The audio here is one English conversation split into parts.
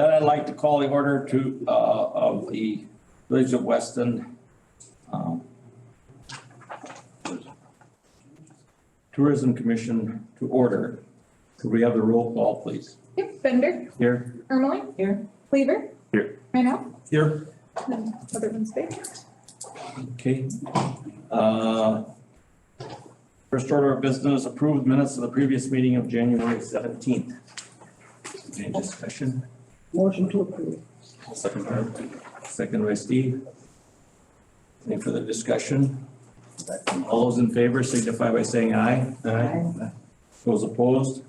Then I'd like to call the order to, of the Village of Weston Tourism Commission to order. Could we have the roll call, please? Yep, Bender. Here. Ermeling. Here. Cleaver. Here. Rhino. Here. And other ones big. Okay. First order of business, approved minutes of the previous meeting of January 17th. Any discussion? Motion to approve. Second by Steve. Any further discussion? All those in favor signify by saying aye. Aye. Those opposed?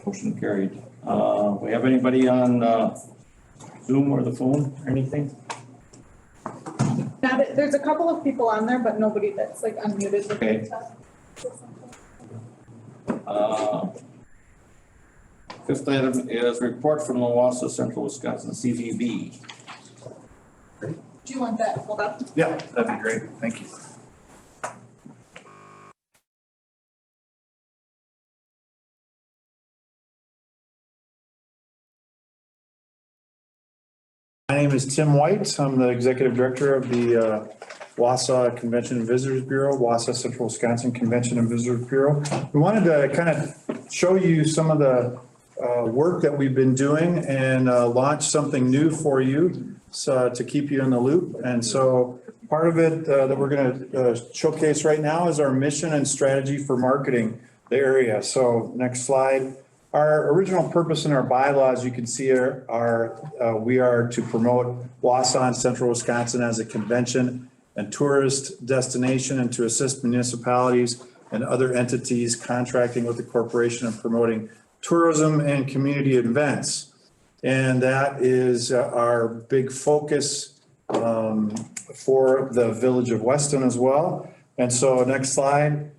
Motion carried. We have anybody on Zoom or the phone or anything? Now, there's a couple of people on there, but nobody that's like unmuted. Okay. Fifth item is report from the Wasa Central Wisconsin CVB. Do you want that pulled up? Yeah, that'd be great. Thank you. My name is Tim White. I'm the executive director of the Wasa Convention and Visitors Bureau, Wasa Central Wisconsin Convention and Visitors Bureau. We wanted to kind of show you some of the work that we've been doing and launch something new for you to keep you in the loop. And so part of it that we're going to showcase right now is our mission and strategy for marketing the area. So next slide. Our original purpose in our bylaws, you can see we are to promote Wasa in Central Wisconsin as a convention and tourist destination and to assist municipalities and other entities contracting with the corporation and promoting tourism and community events. And that is our big focus for the Village of Weston as well. And so next slide.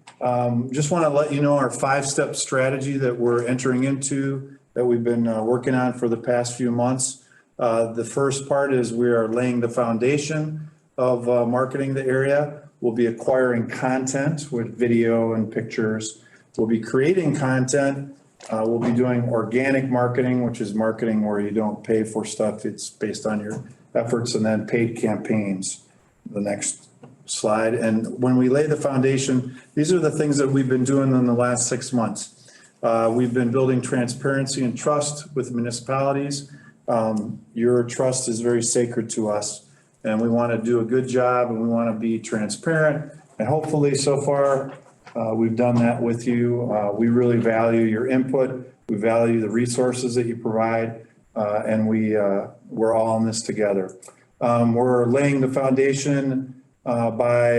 Just want to let you know our 5-step strategy that we're entering into that we've been working on for the past few months. The first part is we are laying the foundation of marketing the area. We'll be acquiring content with video and pictures. We'll be creating content. We'll be doing organic marketing, which is marketing where you don't pay for stuff. It's based on your efforts, and then paid campaigns. The next slide. And when we lay the foundation, these are the things that we've been doing in the last 6 months. We've been building transparency and trust with municipalities. Your trust is very sacred to us, and we want to do a good job, and we want to be transparent. And hopefully so far, we've done that with you. We really value your input. We value the resources that you provide, and we're all in this together. We're laying the foundation by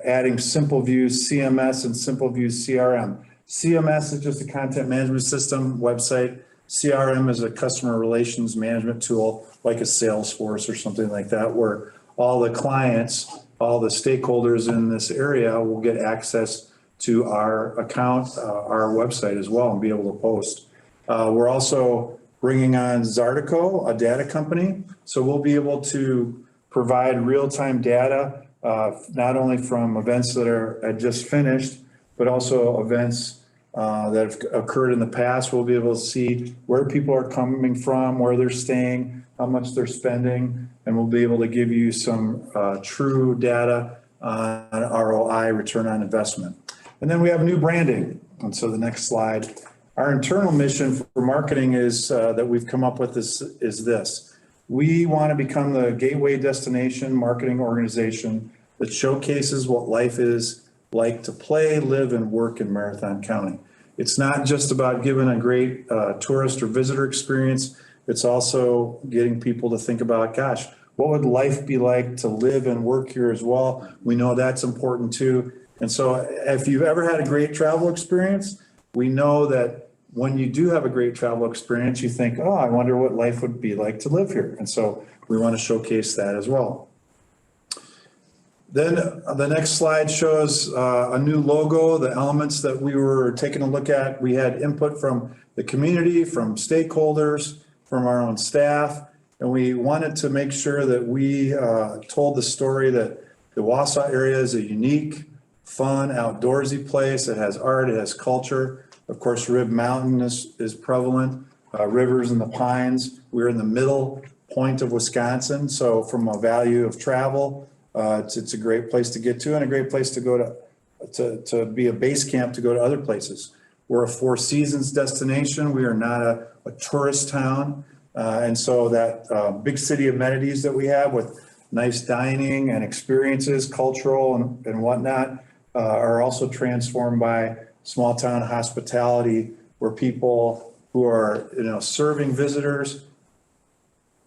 adding Simple Views CMS and Simple Views CRM. CMS is just a content management system website. CRM is a customer relations management tool like a Salesforce or something like that, where all the clients, all the stakeholders in this area will get access to our account, our website as well, and be able to post. We're also bringing on Zartico, a data company. So we'll be able to provide real-time data not only from events that are just finished, but also events that have occurred in the past. We'll be able to see where people are coming from, where they're staying, how much they're spending, and we'll be able to give you some true data on ROI, return on investment. And then we have new branding. And so the next slide. Our internal mission for marketing is that we've come up with is this. We want to become the gateway destination marketing organization that showcases what life is like to play, live, and work in Marathon County. It's not just about giving a great tourist or visitor experience. It's also getting people to think about, gosh, what would life be like to live and work here as well? We know that's important too. And so if you've ever had a great travel experience, we know that when you do have a great travel experience, you think, oh, I wonder what life would be like to live here. And so we want to showcase that as well. Then the next slide shows a new logo, the elements that we were taking a look at. We had input from the community, from stakeholders, from our own staff, and we wanted to make sure that we told the story that the Wasa area is a unique, fun, outdoorsy place. It has art, it has culture. Of course, Rib Mountain is prevalent. rivers and the pines. We're in the middle point of Wisconsin, so from a value of travel, it's a great place to get to and a great place to go to be a base camp to go to other places. We're a Four Seasons destination. We are not a tourist town. And so that big city amenities that we have with nice dining and experiences, cultural and whatnot, are also transformed by small town hospitality where people who are, serving visitors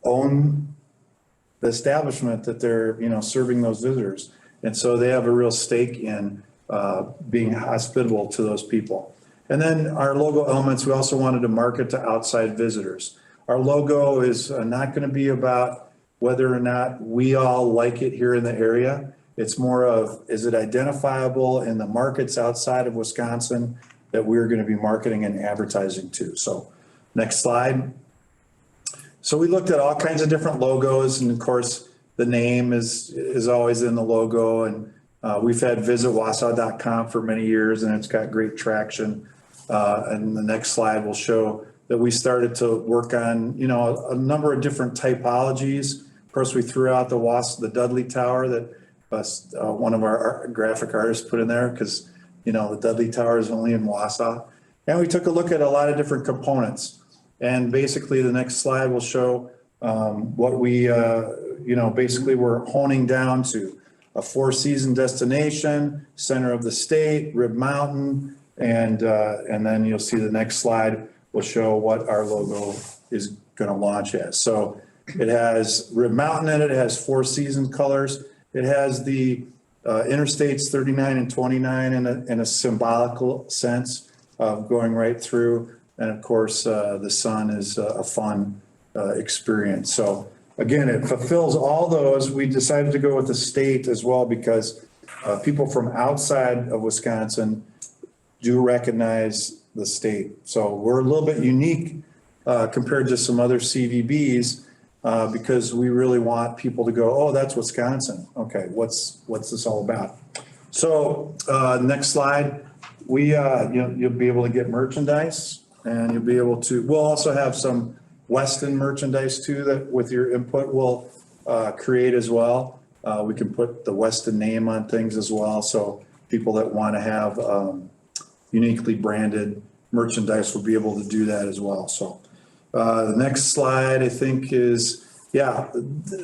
own the establishment that they're, serving those visitors. And so they have a real stake in being hospitable to those people. And then our logo elements, we also wanted to market to outside visitors. Our logo is not going to be about whether or not we all like it here in the area. It's more of, is it identifiable in the markets outside of Wisconsin that we're going to be marketing and advertising to? So next slide. So we looked at all kinds of different logos, and of course the name is always in the logo, and we've had visitwasa.com for many years, and it's got great traction. And the next slide will show that we started to work on, a number of different typologies. Of course, we threw out the Dudley Tower that one of our graphic artists put in there because, the Dudley Tower is only in Wasa. And we took a look at a lot of different components. And basically the next slide will show what we, basically we're honing down to. A four-season destination, center of the state, Rib Mountain, and then you'll see the next slide will show what our logo is going to launch as. So it has Rib Mountain in it. It has Four Season colors. It has the interstates 39 and 29 in a symbolical sense of going right through. And of course, the sun is a fun experience. So again, it fulfills all those. We decided to go with the state as well because people from outside of Wisconsin do recognize the state. So we're a little bit unique compared to some other CVBs because we really want people to go, oh, that's Wisconsin. Okay, what's this all about? So next slide, you'll be able to get merchandise and you'll be able to, we'll also have some Weston merchandise too that with your input we'll create as well. We can put the Weston name on things as well. So people that want to have uniquely branded merchandise will be able to do that as well. So the next slide I think is,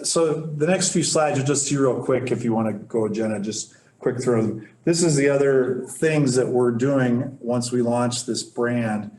so the next few slides you'll just see real quick if you want to go, Jenna, just quick through them. This is the other things that we're doing once we launch this brand.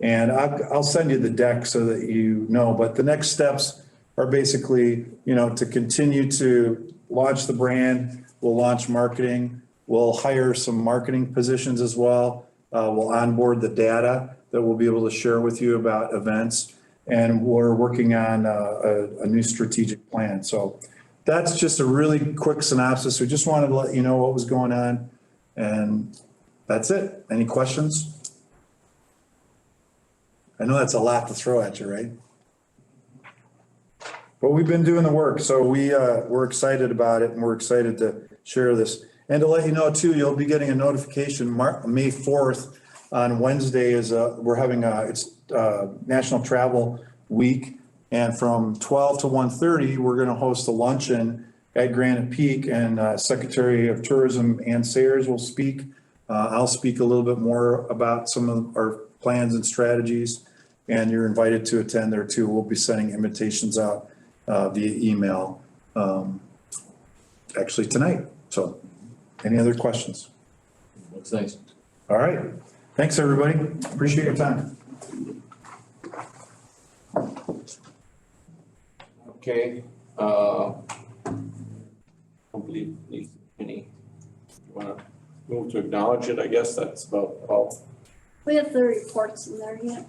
And I'll send you the deck so that you know, but the next steps are basically, to continue to launch the brand. We'll launch marketing. We'll hire some marketing positions as well. We'll onboard the data that we'll be able to share with you about events. And we're working on a new strategic plan. So that's just a really quick synopsis. We just wanted to let you know what was going on. And that's it. Any questions? I know that's a lot to throw at you, right? But we've been doing the work, so we're excited about it, and we're excited to share this. And to let you know too, you'll be getting a notification May 4th on Wednesday is we're having it's National Travel Week, and from 12 to 1:30 we're going to host a luncheon at Granite Peak, and Secretary of Tourism Ann Sayers will speak. I'll speak a little bit more about some of our plans and strategies, and you're invited to attend there too. We'll be sending invitations out via email actually tonight. So any other questions? Looks nice. All right. Thanks, everybody. Appreciate your time. Okay, don't believe needs any, you wanna move to acknowledge it, I guess that's about all. We have the reports in there yet.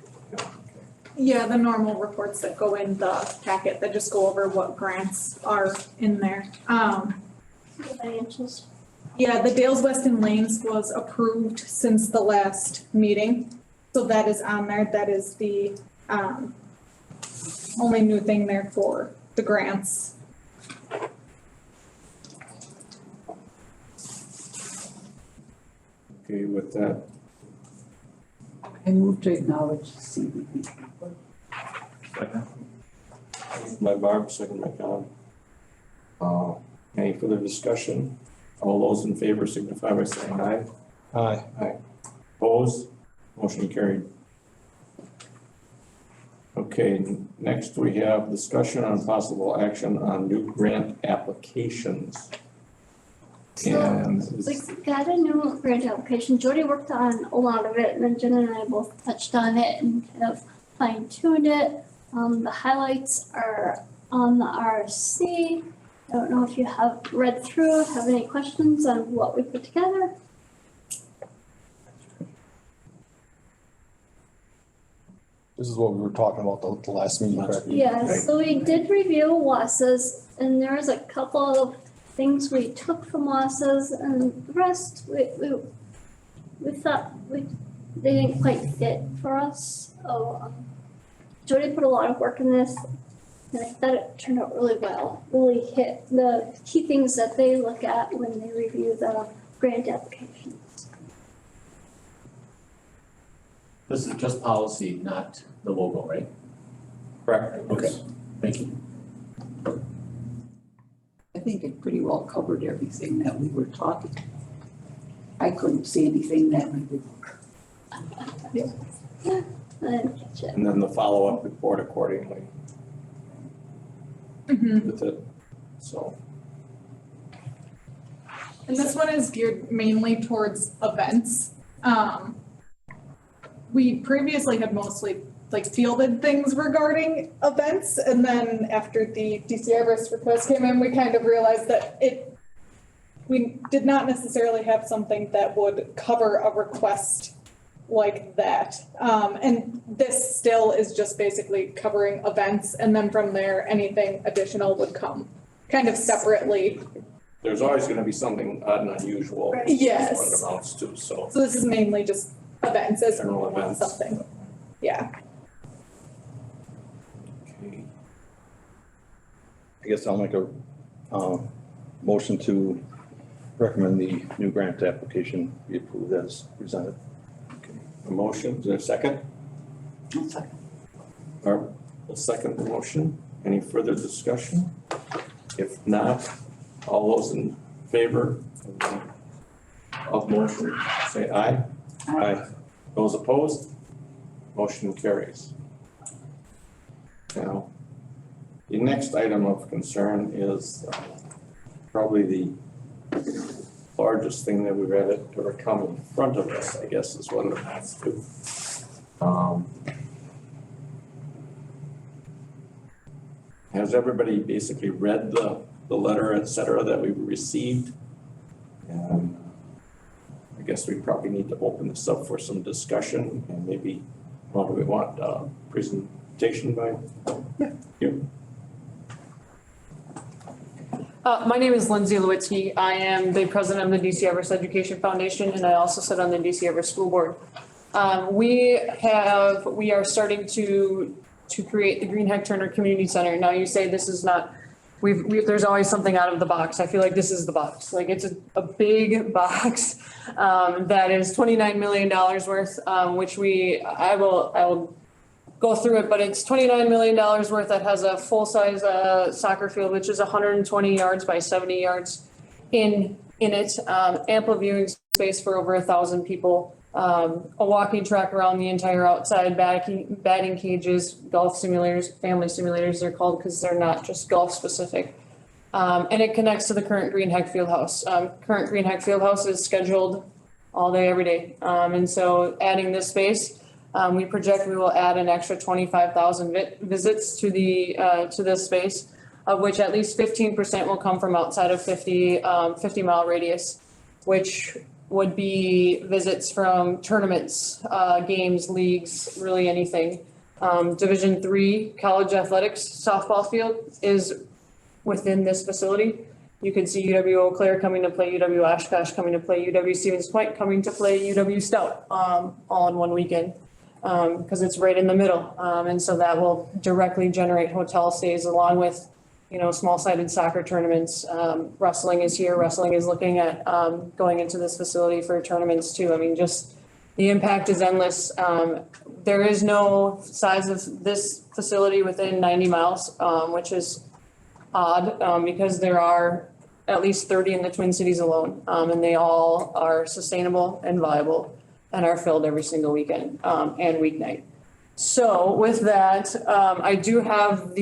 Yeah, the normal reports that go in the packet that just go over what grants are in there. The financials. Yeah, the Dales Weston Lanes was approved since the last meeting. So that is on there. That is the only new thing there for the grants. Okay, with that, I move to acknowledge CBB. Second. Motion by Barb, second by Colin. Any further discussion? All those in favor signify by saying aye. Aye. Opposed? Motion carried. Okay, next we have discussion on possible action on new grant applications. And We got a new grant application. Jody worked on a lot of it, and then Jen and I both touched on it and kind of fine tuned it. The highlights are on the RC. I don't know if you have read through, have any questions on what we put together? This is what we were talking about the last meeting, correct? Yeah, so we did review Wasa's, and there was a couple of things we took from Wasa's, and the rest, we thought they didn't quite fit for us. So, Jody put a lot of work in this, and I thought it turned out really well. Really hit the key things that they look at when they review the grant applications. This is just policy, not the logo, right? correct. Okay, thank you. I think it pretty well covered everything that we were talking. I couldn't see anything that we didn't. I didn't catch it. And then the follow-up report accordingly Mhm. with it, so. And this one is geared mainly towards events. We previously had mostly like fielded things regarding events, and then after the DC Everest request came in, we kind of realized that we did not necessarily have something that would cover a request like that. And this still is just basically covering events, and then from there, anything additional would come kind of separately. There's always gonna be something odd and unusual. Right. Yes. That's what it amounts to, so. So this is mainly just events as General events. something. Yeah. Okay. I guess I'll make a, motion to recommend the new grant application be approved as presented. A motion, is there a second? Barb will second the motion. Any further discussion? If not, all those in favor of motion, say aye. Aye. Those opposed? Motion carries. Now, the next item of concern is probably the largest thing that we've had to ever come in front of us, I guess, is what it amounts to. Has everybody basically read the letter, et cetera, that we received? And I guess we probably need to open this up for some discussion, and maybe, what do we want, presentation by you? My name is Lindsay Lewitsky. I am the president of the DC Everest Education Foundation, and I also sit on the DC Everest School Board. We are starting to create the Greenheck Turner Community Center. Now you say this is not, there's always something out of the box. I feel like this is the box. Like it's a big box that is $29 million worth, which I will go through it, but it's $29 million worth that has a full-size soccer field, which is 120 yards by 70 yards in it, ample viewing space for over 1,000 people, a walking track around the entire outside, batting cages, golf simulators, family simulators they're called because they're not just golf specific. And it connects to the current Greenheck Fieldhouse. Current Greenheck Fieldhouse is scheduled all day, every day. And so adding this space, we project we will add an extra 25,000 visits to this space, of which at least 15% will come from outside of 50-mile radius, which would be visits from tournaments, games, leagues, really anything. Division III college athletics softball field is within this facility. You could see UW Eau Claire coming to play, UW Oshkosh coming to play, UW Stevens Point coming to play, UW Stout, all in one weekend. Because it's right in the middle. And so that will directly generate hotel stays along with, small-sided soccer tournaments. Wrestling is here. Wrestling is looking at going into this facility for tournaments too. I mean, just The impact is endless. There is no size of this facility within 90 miles, which is odd, because there are at least 30 in the Twin Cities alone. And they all are sustainable and viable and are filled every single weekend, and weeknight. So with that, I do have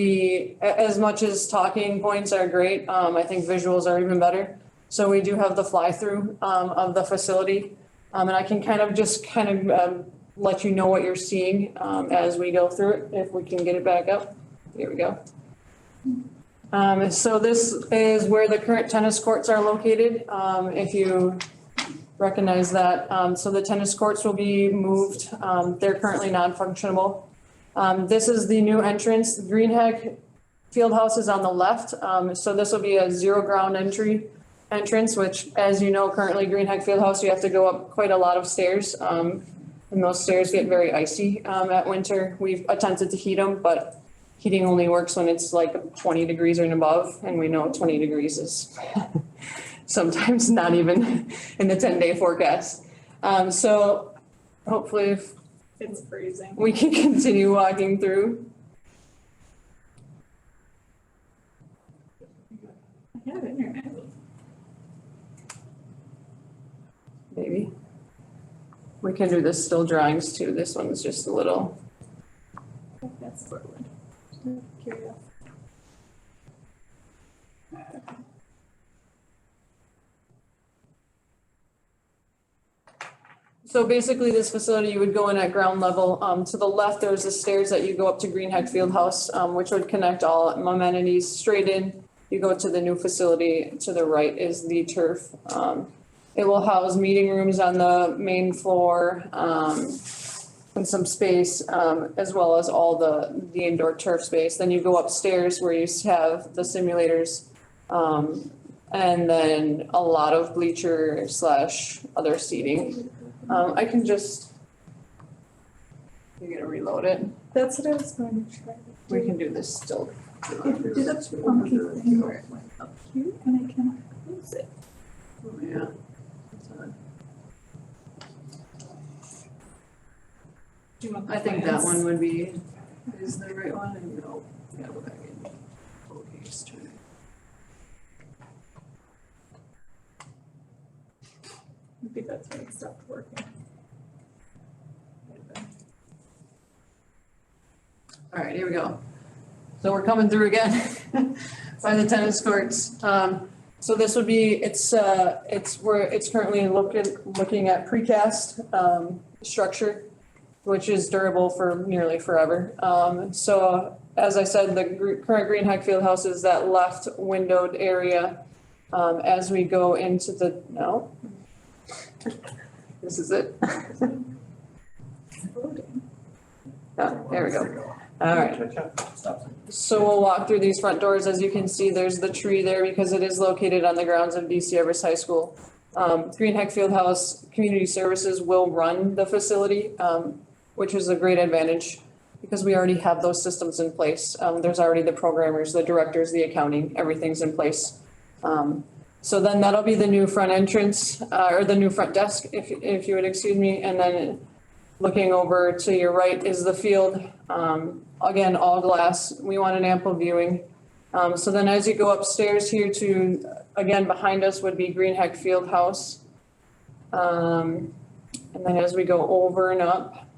as much as talking points are great, I think visuals are even better. So we do have the fly-through, of the facility. And I can let you know what you're seeing, as we go through it, if we can get it back up. Here we go. So this is where the current tennis courts are located, if you recognize that. So the tennis courts will be moved. They're currently non-functionable. This is the new entrance. Greenheck Fieldhouse is on the left. So this will be a zero ground entrance, which, as you know, currently Greenheck Fieldhouse, you have to go up quite a lot of stairs. And those stairs get very icy at winter. We've attempted to heat them, but heating only works when it's like 20 degrees or above, and we know 20 degrees is sometimes not even in the 10-day forecast. So hopefully It's freezing. we can continue walking through. I have internet. Maybe. We can do the still drawings too. This one's just a little. That's Portland. Curious. So basically this facility, you would go in at ground level. To the left, there's the stairs that you go up to Greenheck Fieldhouse, which would connect all amenities straight in. You go to the new facility. To the right is the turf. It will house meeting rooms on the main floor, and some space, as well as all the indoor turf space. Then you go upstairs where you have the simulators, and then a lot of bleacher / other seating. I can just, you're gonna reload it. That's what I was going to try. We can do this still. It did a funky thing where it went up here and I cannot close it. Oh, yeah. Do you want the I think that plans? one would be, is the right one, and no, gotta go back in. Okay, just turn it. Maybe that's when it stopped working. All right, here we go. So we're coming through again by the tennis courts. So this would be, it's currently looking at precast structure, which is durable for nearly forever. So as I said, the current Greenheck Fieldhouse is that left windowed area. As we go into the, no. This is it. Oh, there we go. All right. So we'll walk through these front doors. As you can see, there's the tree there because it is located on the grounds of DC Everest High School. Greenheck Fieldhouse Community Services will run the facility, which is a great advantage because we already have those systems in place. There's already the programmers, the directors, the accounting, everything's in place. So then that'll be the new front entrance, or the new front desk, if you would excuse me. And then looking over to your right is the field. Again, all glass. We want an ample viewing. So then as you go upstairs here to, again, behind us would be Greenheck Fieldhouse. And then as we go over and up,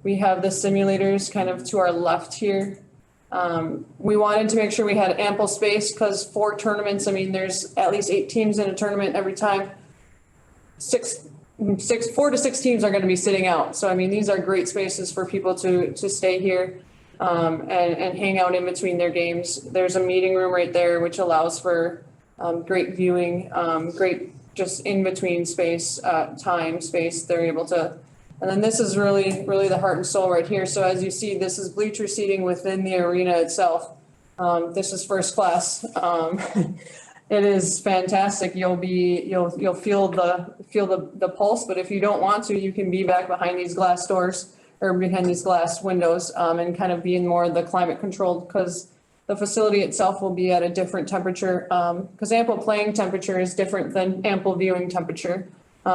we have the simulators kind of to our left here. We wanted to make sure we had ample space because 4 tournaments, I mean, there's at least 8 teams in a tournament every time. 4 to 6 teams are going to be sitting out. So, I mean, these are great spaces for people to stay here and hang out in between their games. There's a meeting room right there, which allows for great viewing, great just in between space, time, space. They're able to. And then this is really, really the heart and soul right here. So as you see, this is bleacher seating within the arena itself. This is first class. It is fantastic. You'll feel the pulse, but if you don't want to, you can be back behind these glass doors or behind these glass windows, and kind of be in more of the climate controlled because the facility itself will be at a different temperature. Because ample playing temperature is different than ample viewing temperature.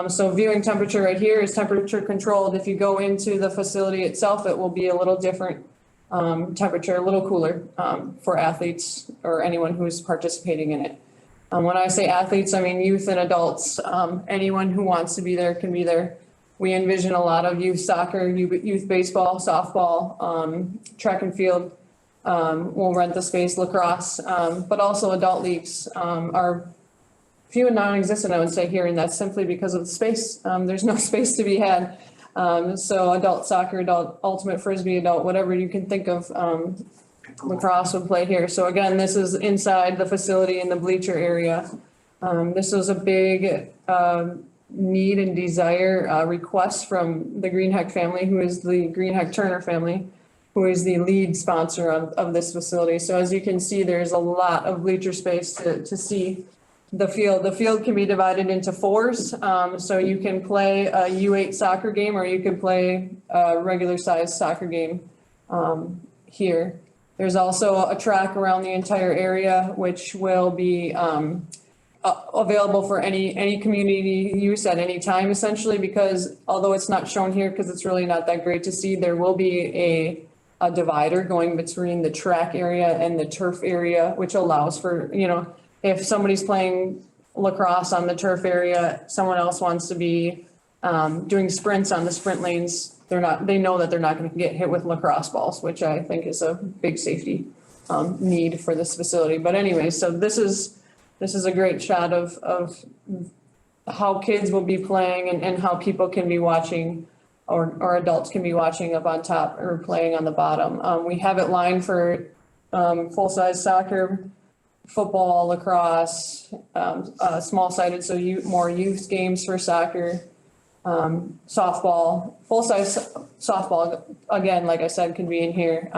So viewing temperature right here is temperature controlled. If you go into the facility itself, it will be a little different temperature, a little cooler for athletes or anyone who's participating in it. When I say athletes, I mean youth and adults. Anyone who wants to be there can be there. We envision a lot of youth soccer, youth baseball, softball, track and field. We'll rent the space, lacrosse, but also adult leagues are few and non-existent, I would say here, and that's simply because of the space. There's no space to be had. So adult soccer, adult ultimate frisbee, adult whatever you can think of, lacrosse would play here. So again, this is inside the facility in the bleacher area. This was a big need and desire, request from the Greenheck family, who is the Greenheck Turner family, who is the lead sponsor of this facility. So as you can see, there's a lot of bleacher space to see the field. The field can be divided into fours. So you can play a U8 soccer game, or you can play a regular sized soccer game here. There's also a track around the entire area, which will be available for any community use at any time, essentially, because although it's not shown here because it's really not that great to see, there will be a divider going between the track area and the turf area, which allows for, if somebody's playing lacrosse on the turf area, someone else wants to be doing sprints on the sprint lanes, they know that they're not going to get hit with lacrosse balls, which I think is a big safety need for this facility. But anyway, so this is a great shot of how kids will be playing and how people can be watching, or adults can be watching up on top or playing on the bottom. We have it lined for full-size soccer, football, lacrosse, small-sided, so more youth games for soccer, softball, full-size softball, again, like I said, can be in here,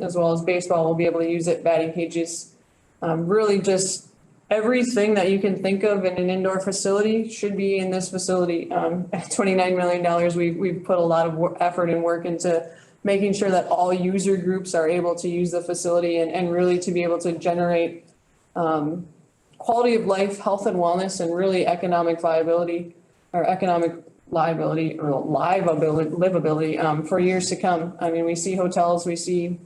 as well as baseball. We'll be able to use it, batting cages, really just everything that you can think of in an indoor facility should be in this facility. At $29 million, we've put a lot of effort and work into making sure that all user groups are able to use the facility and really to be able to generate quality of life, health and wellness, and really economic viability or economic liability or livability for years to come. I mean, we see hotels, we see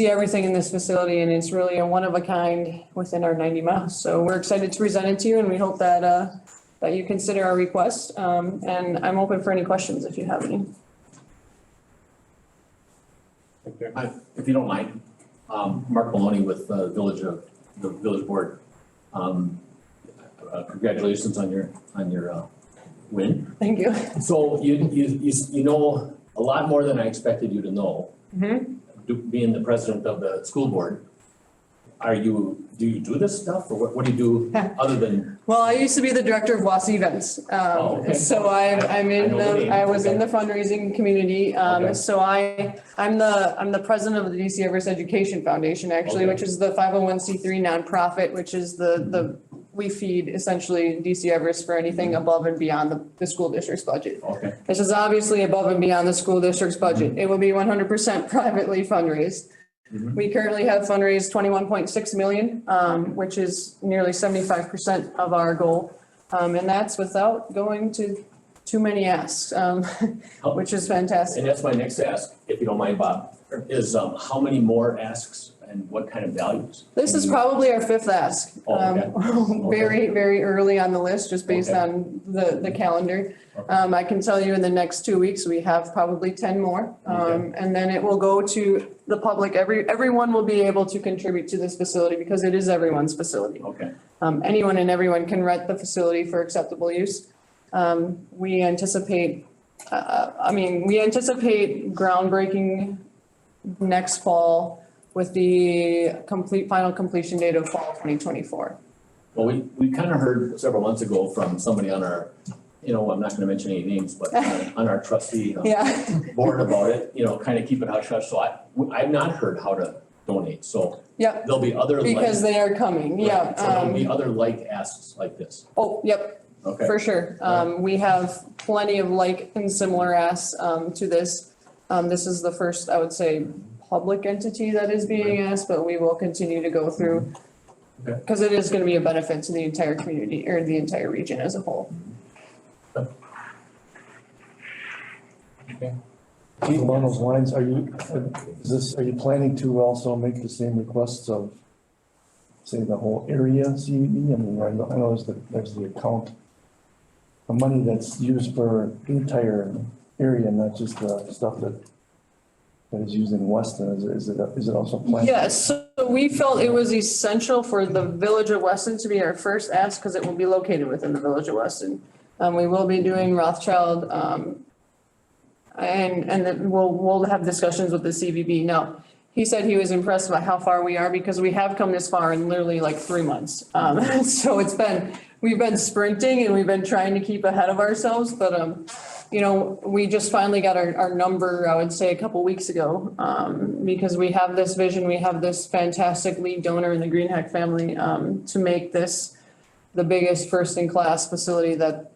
everything in this facility, and it's really a one of a kind within our 90 miles. So we're excited to present it to you, and we hope that you consider our request. And I'm open for any questions if you have any. If you don't mind, Mark Maloney with the village board. Congratulations on your win. Thank you. So you know a lot more than I expected you to know. Mm-hmm. Being the president of the school board, do you do this stuff, or what do you do other than? Well, I used to be the director of Wasa events. Okay. So I was in the fundraising community. Okay. So I'm the president of the DC Everest Education Foundation, actually, Okay. which is the 501c3 nonprofit, which is we feed essentially DC Everest for anything above and beyond the school district's budget. Okay. This is obviously above and beyond the school district's budget. It will be 100% privately fundraised. Mhm. We currently have fundraised 21.6 million, which is nearly 75% of our goal. And that's without going to too many asks, which is fantastic. And that's my next ask, if you don't mind, Bob, is how many more asks and what kind of values? This is probably our fifth ask. Oh, okay. Very, very early on the list, just based Okay. on the calendar. Okay. I can tell you in the next 2 weeks, we have probably 10 more. Okay. And then it will go to the public. Everyone will be able to contribute to this facility because it is everyone's facility. Okay. Anyone and everyone can rent the facility for acceptable use. We anticipate groundbreaking next fall with the final completion date of fall 2024. Well, we kind of heard several months ago from somebody on our, I'm not gonna mention any names, but on our trustee Yeah, board about it, kind of keep it hush hush. So I've not heard how to donate, so yep, there'll be other. because they are coming, yeah. So there'll be other like asks like this. Oh, yep, Okay. for sure. We have plenty of like and similar asks to this. This is the first, I would say, public entity that is being asked, but we will continue to go through. Okay. Because it is going to be a benefit to the entire community or the entire region as a whole. Along those lines, are you planning to also make the same requests of, say, the whole area CBD? I mean, I know there's the account of money that's used for the entire area, not just the stuff that is used in Weston. Is it also planned? Yes, so we felt it was essential for the village of Weston to be our first ask because it will be located within the village of Weston. We will be doing Rothschild, and then we'll have discussions with the CVB. Now, he said he was impressed by how far we are because we have come this far in literally like 3 months. So we've been sprinting and we've been trying to keep ahead of ourselves, but, you know, we just finally got our number, I would say, a couple weeks ago, because we have this vision, we have this fantastic lead donor in the Greenheck family, to make this the biggest first-in-class facility that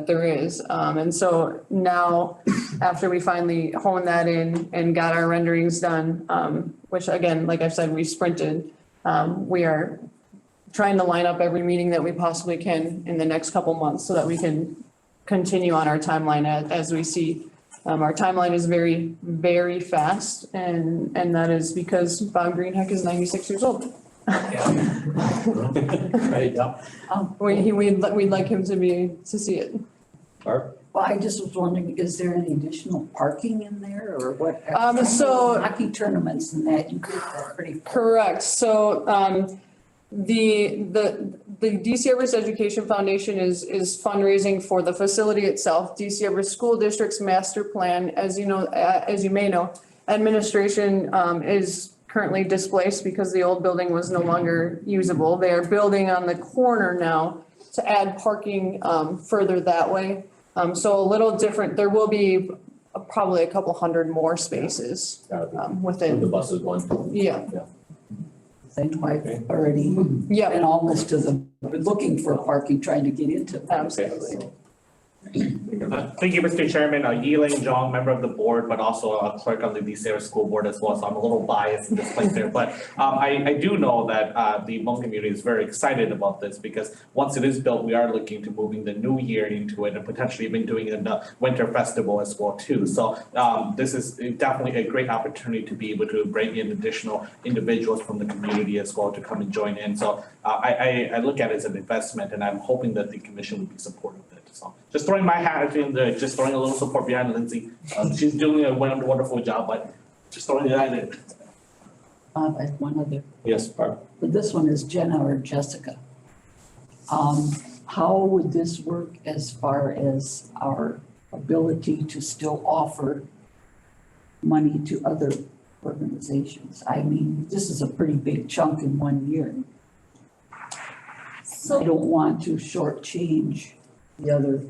there is. And so now, after we finally honed that in and got our renderings done, which again, like I said, we sprinted, we are trying to line up every meeting that we possibly can in the next couple months so that we can continue on our timeline as we see. Our timeline is very, very fast, and that is because Bob Greenheck is 96 years old. Right, yeah. We'd like him to see it. Well, I just was wondering, is there any additional parking in there or what? So- Hockey tournaments and that, you get that pretty. Correct. So, the DC Everest Education Foundation is fundraising for the facility itself. DC Everest School District's master plan, as you know, as you may know, administration, is currently displaced because the old building was no longer usable. They are building on the corner now to add parking, further that way. So a little different. There will be probably a couple hundred more spaces, The within, bus is going to. yeah. Thing I've already Yeah. been almost to the, looking for parking, trying to get into. Absolutely. Thank you, Mr. Chairman. Yiling Zhang, member of the board, but also a clerk on the DC School Board as well, so I'm a little biased in this place there. But I do know that the Hmong community is very excited about this because once it is built, we are looking to moving the new year into it and potentially even doing it in the winter festival as well too. So this is definitely a great opportunity to be able to bring in additional individuals from the community as well to come and join in. So I look at it as an investment, and I'm hoping that the commission would be supportive of it. So just throwing my hat in there, just throwing a little support behind Lindsay. She's doing a wonderful job, but just throwing it at it. I have one other, Yes, Barb? but this one is Jenna or Jessica. How would this work as far as our ability to still offer money to other organizations? I mean, this is a pretty big chunk in 1 year. I So don't want to shortchange the other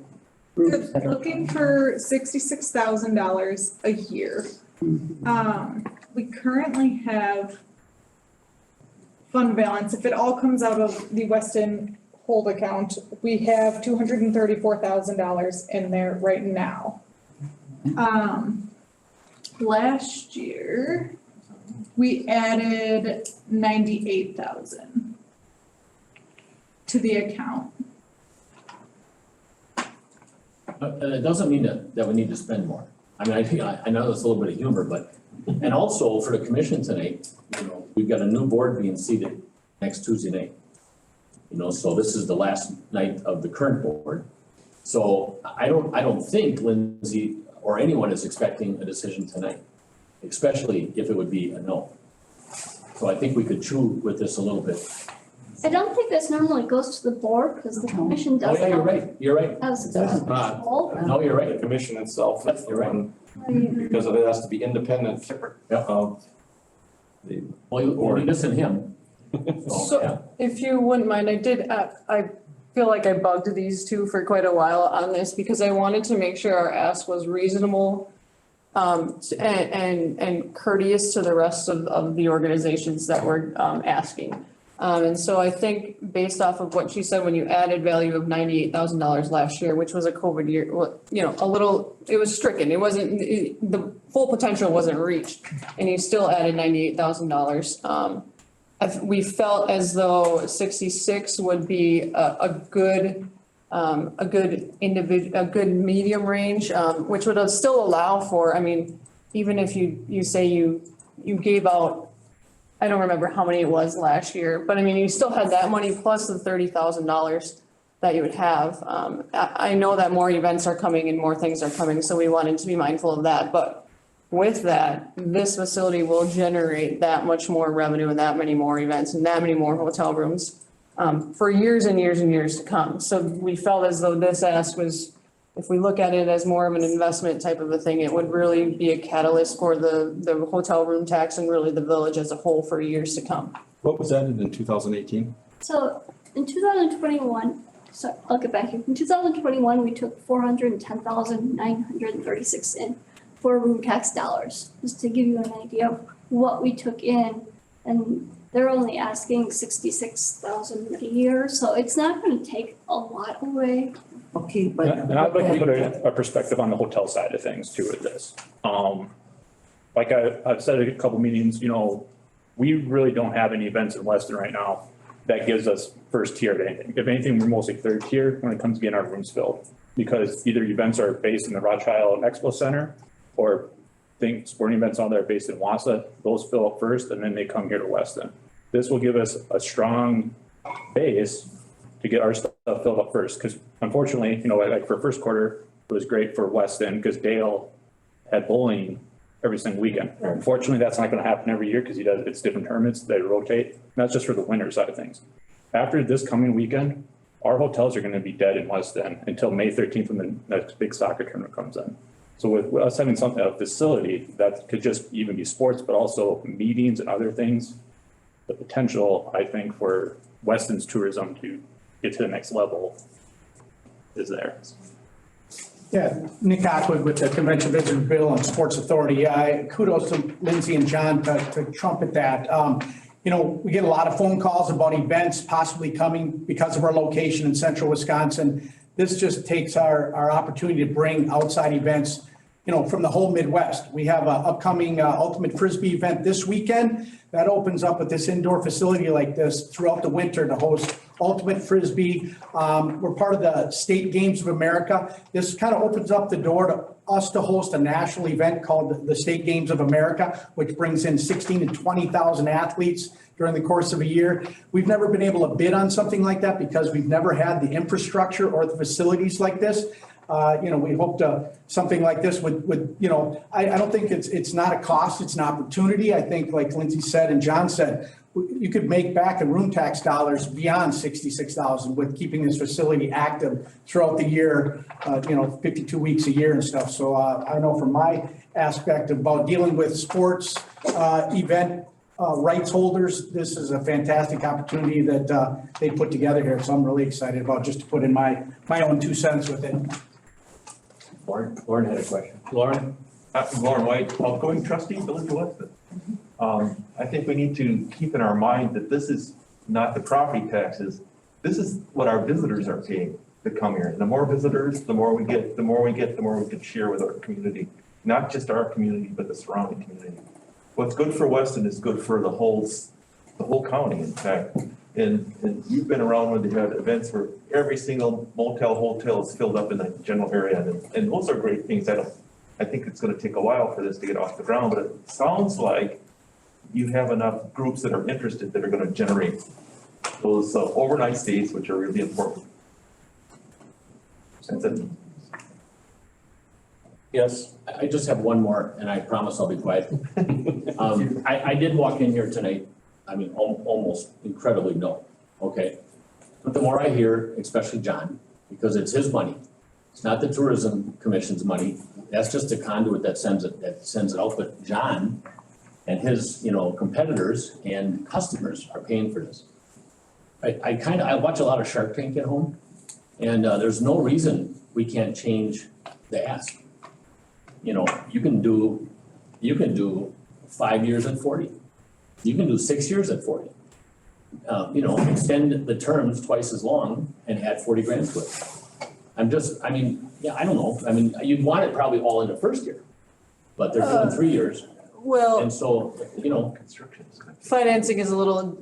groups that they're are. looking for $66,000 a year. We currently have fund balance, if it all comes out of the Weston hold account, we have $234,000 in there right now. Last year, we added 98,000 to the account. And it doesn't mean that we need to spend more. I mean, I know there's a little bit of humor, but, and also for the commission tonight, you know, we've got a new board being seated next Tuesday night. You know, so this is the last night of the current board. So I don't think Lindsay or anyone is expecting a decision tonight, especially if it would be a no. So I think we could chew with this a little bit. I don't think this normally goes to the board because the commission Oh, does yeah, that. you're right. As Doesn't. control. No, you're The right. commission itself is the You're right. one, because it has to be independent of the. Well, you listen to him. So, yeah. So if you wouldn't mind, I feel like I bugged these two for quite a while on this because I wanted to make sure our ask was reasonable and courteous to the rest of the organizations that were asking. And so I think based off of what she said, when you added value of $98,000 last year, which was a COVID year, well, you know, it was stricken. It wasn't, the full potential wasn't reached, and you still added $98,000. We felt as though 66 would be a good a good a good medium range, which would still allow for, I mean, even if you say you gave out, I don't remember how many it was last year, but I mean, you still had that money plus the $30,000 that you would have. I know that more events are coming and more things are coming, so we wanted to be mindful of that. But with that, this facility will generate that much more revenue and that many more events and that many more hotel rooms for years and years and years to come. So we felt as though this ask was, if we look at it as more of an investment type of a thing, it would really be a catalyst for the hotel room tax and really the village as a whole for years to come. What was added in 2018? So in 2021, so I'll get back here. In 2021, we took 410,936 in for room tax dollars, just to give you an idea of what we took in. And they're only asking 66,000 a year, so it's not gonna take a lot away. Okay, but. And I'd like to put a perspective on the hotel side of things too with this. Like I've said at a couple meetings, you know, we really don't have any events in Weston right now that gives us first tier of anything. If anything, we're mostly third tier when it comes to getting our rooms filled. Because either events are based in the Rothschild Expo Center or sporting events on there based in Wasa, those fill up first and then they come here to Weston. This will give us a strong base to get our stuff filled up first. Because unfortunately, you know, like for first quarter, it was great for Weston because Dale had bowling every single weekend. Unfortunately, that's not going to happen every year because it's different tournaments that rotate. And that's just for the winter side of things. After this coming weekend, our hotels are going to be dead in Weston until May 13th when the next big soccer tournament comes in. So with us having a facility that could just even be sports, but also meetings and other things, the potential, I think, for Weston's tourism to get to the next level is there. Yeah, Nick Cockwood with the Convention Visitor Bureau and Sports Authority. Kudos to Lindsay and John to trumpet that. You know, we get a lot of phone calls about events possibly coming because of our location in central Wisconsin. This just takes our opportunity to bring outside events, you know, from the whole Midwest. We have an upcoming Ultimate Frisbee event this weekend that opens up with this indoor facility like this throughout the winter to host Ultimate Frisbee. We're part of the State Games of America. This kind of opens up the door to us to host a national event called the State Games of America, which brings in 16 to 20,000 athletes during the course of a year. We've never been able to bid on something like that because we've never had the infrastructure or the facilities like this. You know, we hope something like this would, you know, I don't think it's not a cost, it's an opportunity. I think like Lindsay said and John said, you could make back in room tax dollars beyond 66,000 with keeping this facility active throughout the year, you know, 52 weeks a year and stuff. So I know from my aspect about dealing with sports event rights holders, this is a fantastic opportunity that they put together here. So I'm really excited about just to put in my own 2 cents with it. Lauren had a question. Lauren? Lauren White, outgoing trustee, Village of Weston. I think we need to keep in our mind that this is not the property taxes. This is what our visitors are paying to come here. The more visitors, the more we get, the more we can share with our community. Not just our community, but the surrounding community. What's good for Weston is good for the whole county, in fact. And you've been around when they had events where every single motel, hotel is filled up in the general area. And those are great things. I think it's going to take a while for this to get off the ground, but it sounds like you have enough groups that are interested that are going to generate those overnight stays, which are really important. That's it. Yes, I just have one more, and I promise I'll be quiet. I did walk in here tonight, I mean, almost incredibly no, okay? But the more I hear, especially John, because it's his money, it's not the Tourism Commission's money, that's just a conduit that sends it out, but John and his, you know, competitors and customers are paying for this. I watch a lot of Shark Tank at home, and there's no reason we can't change the ask. You know, you can do 5 years at 40. You can do 6 years at 40. You know, extend the terms twice as long and add 40 grand to it. I mean, yeah, I don't know. I mean, you'd want it probably all in the first year, but they're doing 3 years. Well, And so, you know, financing is a little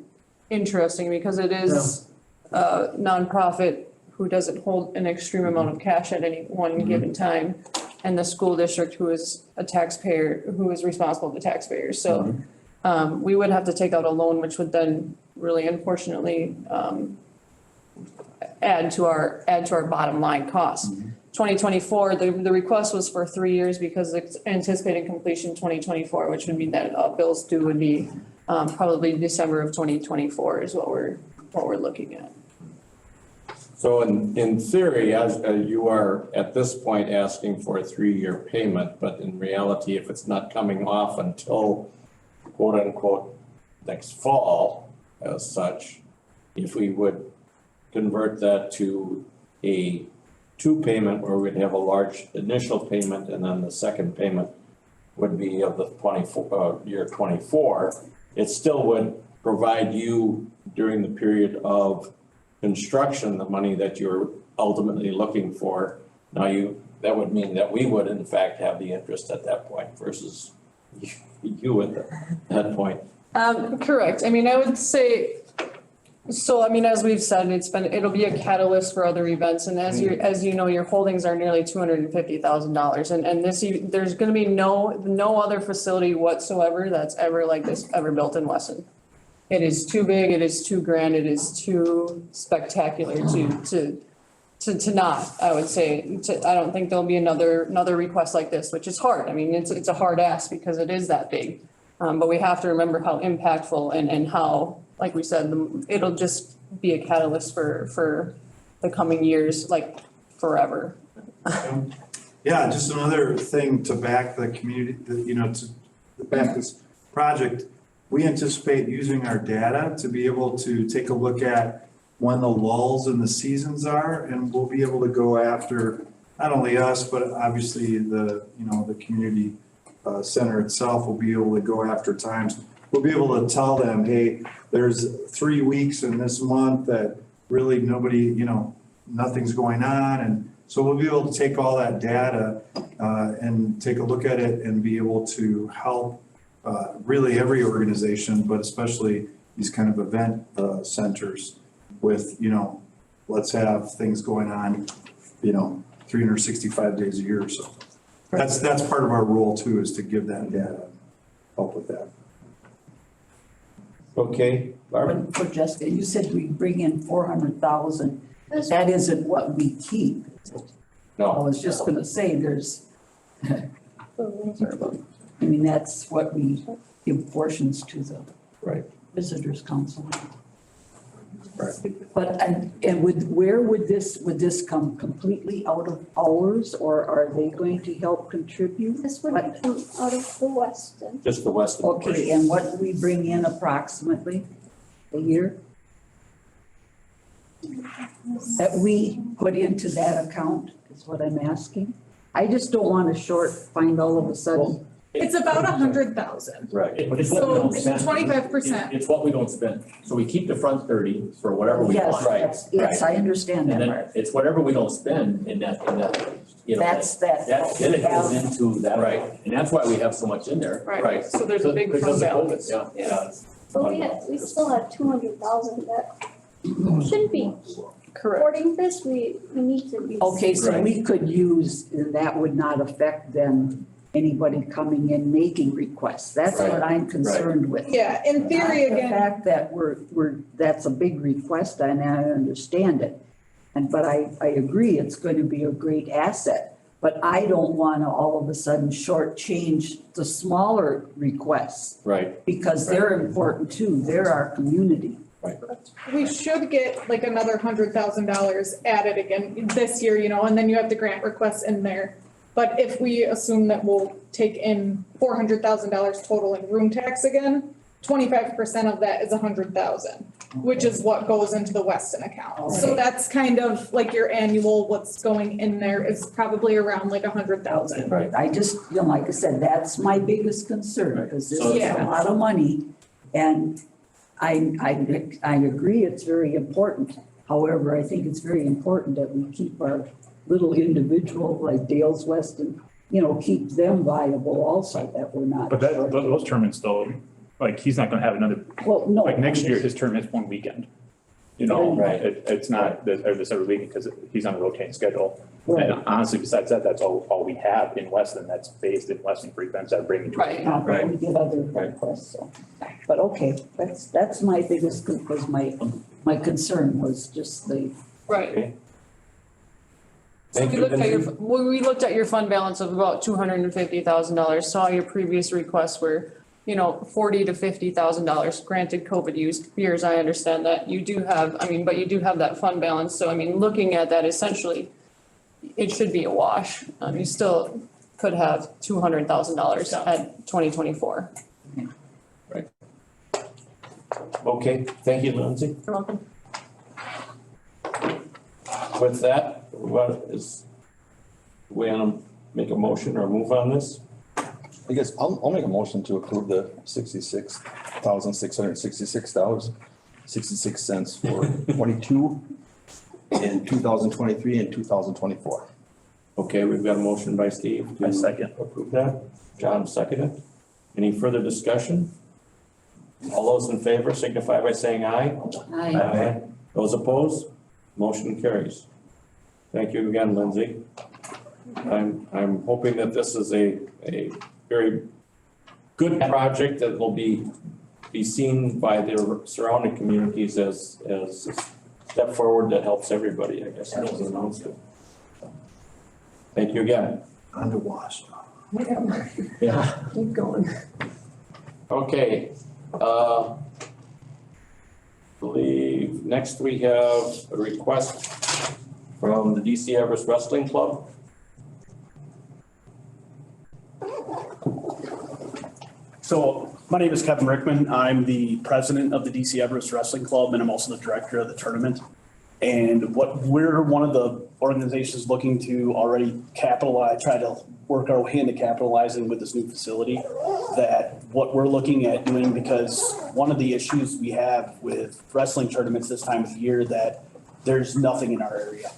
interesting because it is a nonprofit who doesn't hold an extreme amount of cash at any one given time, and the school district, who is a taxpayer, who is responsible to taxpayers. So we would have to take out a loan, which would then really unfortunately add to our bottom line costs. 2024, the request was for 3 years because it's anticipated completion 2024, which would mean that bills due would be probably December of 2024 is what we're looking at. So in theory, as you are at this point asking for a 3-year payment, but in reality, if it's not coming off until quote unquote next fall as such, if we would convert that to a 2 payment where we'd have a large initial payment and then the second payment would be of the year 24, it still would provide you during the period of construction, the money that you're ultimately looking for. Now that would mean that we would in fact have the interest at that point versus you at that point. Correct. I mean, I would say, so I mean, as we've said, it'll be a catalyst for other events. And as you know, your holdings are nearly $250,000. And there's gonna be no other facility whatsoever that's ever like this, ever built in Weston. It is too big, it is too grand, it is too spectacular to not, I would say. I don't think there'll be another request like this, which is hard. I mean, it's a hard ask because it is that big. But we have to remember how impactful and how, like we said, it'll just be a catalyst for the coming years, like forever. Yeah, just another thing to back the community, to back this project. We anticipate using our data to be able to take a look at when the lulls in the seasons are, and we'll be able to go after not only us, but obviously the community center itself will be able to go after times. We'll be able to tell them, hey, there's 3 weeks in this month that really nobody, nothing's going on. And so we'll be able to take all that data and take a look at it and be able to help really every organization, but especially these kind of event centers with, let's have things going on, 365 days a year or so. That's part of our role too, is to give that data, help with that. Okay, Barbara? For Jessica, you said we bring in 400,000. That isn't what we keep. I No, was just gonna say, that's what we give portions to the right. Visitors Council. Right. But, where would this come completely out of ours, or are they going to help contribute? This would come out of the Weston. Just the Weston. Okay, and what do we bring in approximately a year? That we put into that account is what I'm asking. I just don't want to find all of a sudden. It's about 100,000. Right. It's what we don't spend. 25%. It's what we don't spend. So we keep the front 30 for whatever we Yes, want. yes, I understand And that then part. it's whatever we don't spend in that, That's then it goes into that. Right. And that's why we have so much in there. Right. So there's a big Because fund of COVID, balance. yeah. So we still have 200,000 that shouldn't be Correct. supporting this. We need to be. Okay, so Right. we could use, and that would not affect then anybody coming in making requests. That's what I'm concerned with. Yeah, in theory, The again, fact that that's a big request, and I understand it. But I agree, it's going to be a great asset. But I don't want to all of a sudden shortchange the smaller requests, Right. because they're important too. They're our community. we should get like another $100,000 added again this year, and then you have the grant requests in there. But if we assume that we'll take in $400,000 total in room tax again, 25% of that is 100,000, which is what goes into the Weston account. So that's kind of like your annual, what's going in there is probably around like 100,000. Right. I just, like I said, that's my biggest concern, because this So- is a lot of money. And I agree, it's very important. However, I think it's very important that we keep our little individual, like Dale's Weston, keep them viable also, that we're not. But those tournaments though, like he's not gonna have another, Well, no. like next year, his tournament is one weekend. You know, Right. it's not this every week because he's on a rotating schedule. Right. And honestly, besides that, that's all we have in Weston that's based in Weston for events that bring. Right. Not that we get other Right. requests, so, but okay, that's my biggest, was my concern was just the, Right. So Thank we you, looked at Lindsay. we looked at your fund balance of about $250,000, saw your previous requests were, $40,000 to $50,000. Granted, COVID years, I understand that. You do have, but you do have that fund balance, so looking at that essentially, it should be a wash. You still could have $200,000 at 2024. Okay, thank you, Lindsay. You're welcome. With that, we want to make a motion or move on this? I guess I'll make a motion to approve the $66,666.66 for 22 in 2023 and 2024. Okay, we've got a motion by Steve to I second. approve that. John seconded. Any further discussion? All those in favor signify by saying aye. I, Those opposed? Motion carries. Thank you again, Lindsay. I'm hoping that this is a very good project that will be seen by the surrounding communities as a step forward that helps everybody, I guess. That was announced. Thank you again. On to Wasa. Yeah. Keep going. Okay, believe next we have a request from the DC Everest Wrestling Club. So my name is Kevin Rickman. I'm the president of the DC Everest Wrestling Club, and I'm also the director of the tournament. And we're one of the organizations looking to already try to work our way into capitalizing with this new facility. That what we're looking at doing, because one of the issues we have with wrestling tournaments this time of year, that there's nothing in our area.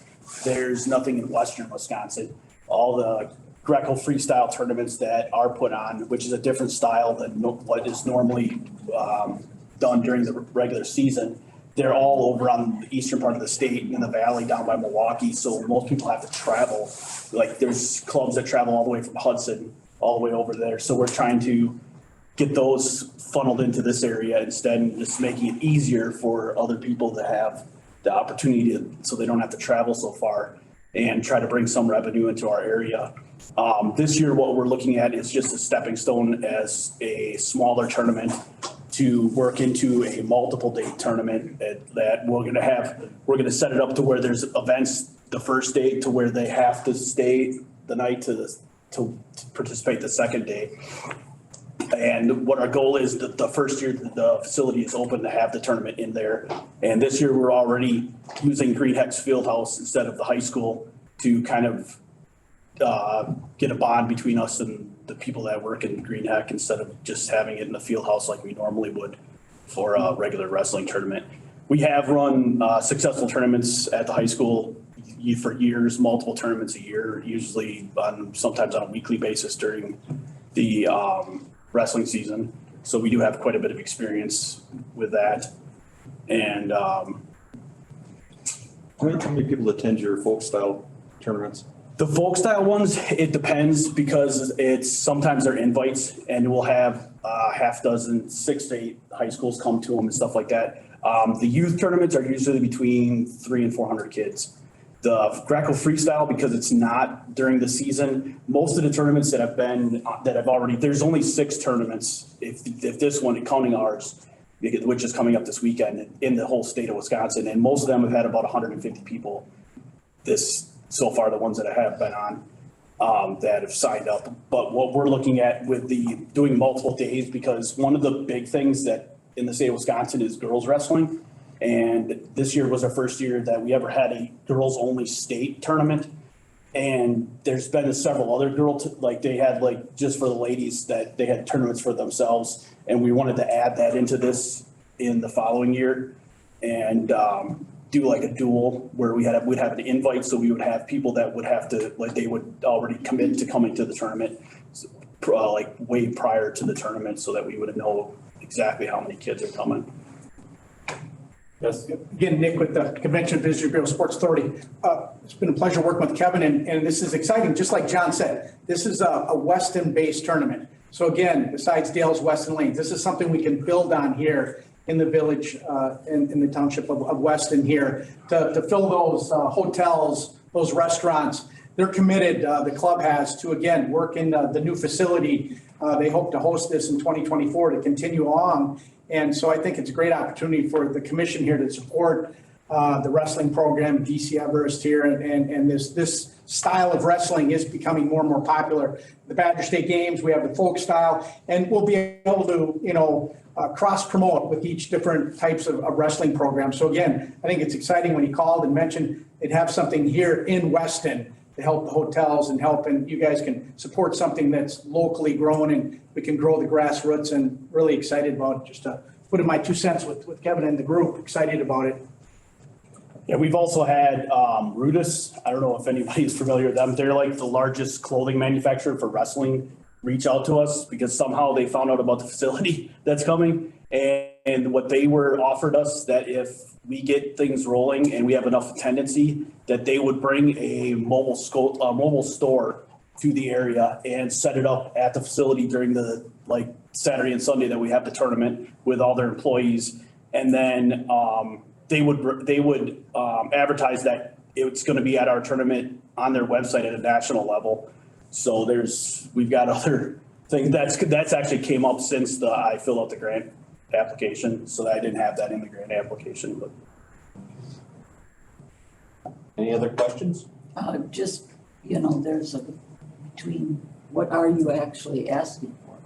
There's nothing in Western Wisconsin. All the Greco freestyle tournaments that are put on, which is a different style than what is normally done during the regular season. They're all over on the eastern part of the state in the valley down by Milwaukee. So most people have to travel. Like there's clubs that travel all the way from Hudson all the way over there. So we're trying to get those funneled into this area instead, and just making it easier for other people to have the opportunity so they don't have to travel so far and try to bring some revenue into our area. This year, what we're looking at is just a stepping stone as a smaller tournament to work into a multiple date tournament that we're gonna set it up to where there's events the first day to where they have to stay the night to participate the second day. And what our goal is, the first year that the facility is open to have the tournament in there. And this year, we're already using Greenheck's field house instead of the high school to kind of get a bond between us and the people that work in Greenheck instead of just having it in the field house like we normally would for a regular wrestling tournament. We have run successful tournaments at the high school for years, multiple tournaments a year, usually sometimes on a weekly basis during the wrestling season. So we do have quite a bit of experience with that. And How many people attend your folk style tournaments? the folk style ones, it depends because sometimes they're invites and we'll have half dozen, 6 to 8 high schools come to them and stuff like that. The youth tournaments are usually between 300 and 400 kids. The Greco freestyle, because it's not during the season, most of the tournaments that have already, there's only 6 tournaments. If this one, counting ours, which is coming up this weekend in the whole state of Wisconsin, and most of them have had about 150 people so far, the ones that I have been on that have signed up. But what we're looking at with doing multiple days, because one of the big things that in the state of Wisconsin is girls wrestling. And this year was our first year that we ever had a girls only state tournament. And there's been several other they had just for the ladies that they had tournaments for themselves. And we wanted to add that into this in the following year and do like a duel where we'd have an invite. So we would have people that would have to, they would already commit to coming to the tournament, way prior to the tournament so that we would know exactly how many kids are coming. Yes. Again, Nick with the Convention and Visitors Bureau Sports Authority. It's been a pleasure working with Kevin, and this is exciting. Just like John said, this is a Weston-based tournament. So again, besides Dale's Weston Lanes, this is something we can build on here in the village, in the township of Weston here, to fill those hotels, those restaurants. They're committed, the club has, to again, work in the new facility. They hope to host this in 2024 to continue on. And so I think it's a great opportunity for the commission here to support the wrestling program, DC Everest here, and this style of wrestling is becoming more and more popular. The Badger State Games, we have the folk style, and we'll be able to, cross-promote with each different types of wrestling programs. So again, I think it's exciting when he called and mentioned they'd have something here in Weston to help the hotels and you guys can support something that's locally grown, and we can grow the grassroots, and really excited about it. Just to put in my 2 cents with Kevin and the group, excited about it. Yeah, we've also had Rudis. I don't know if anybody's familiar with them. They're like the largest clothing manufacturer for wrestling. Reach out to us because somehow they found out about the facility that's coming. And what they were offered us, that if we get things rolling and we have enough tendency, that they would bring a mobile store to the area and set it up at the facility during the Saturday and Sunday that we have the tournament with all their employees. And then they would advertise that it's going to be at our tournament on their website at a national level. So we've got other things that's actually came up since I filled out the grant application. So I didn't have that in the grant application, but. Any other questions? There's between, what are you actually asking for?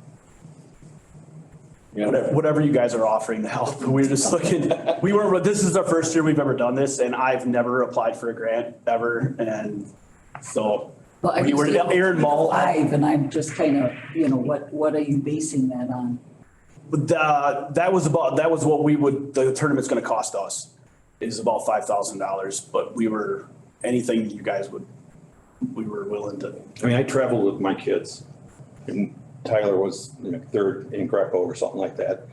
Whatever you guys are offering to help. We're just looking, this is our first year we've ever done this, and I've never applied for a grant ever. And so we were Aaron Mall. And I'm just kind of, what are you basing that on? That was what the tournament's going to cost us is about $5,000, but anything you guys we were willing to. I mean, I traveled with my kids, and Tyler was third in Greco or something like that.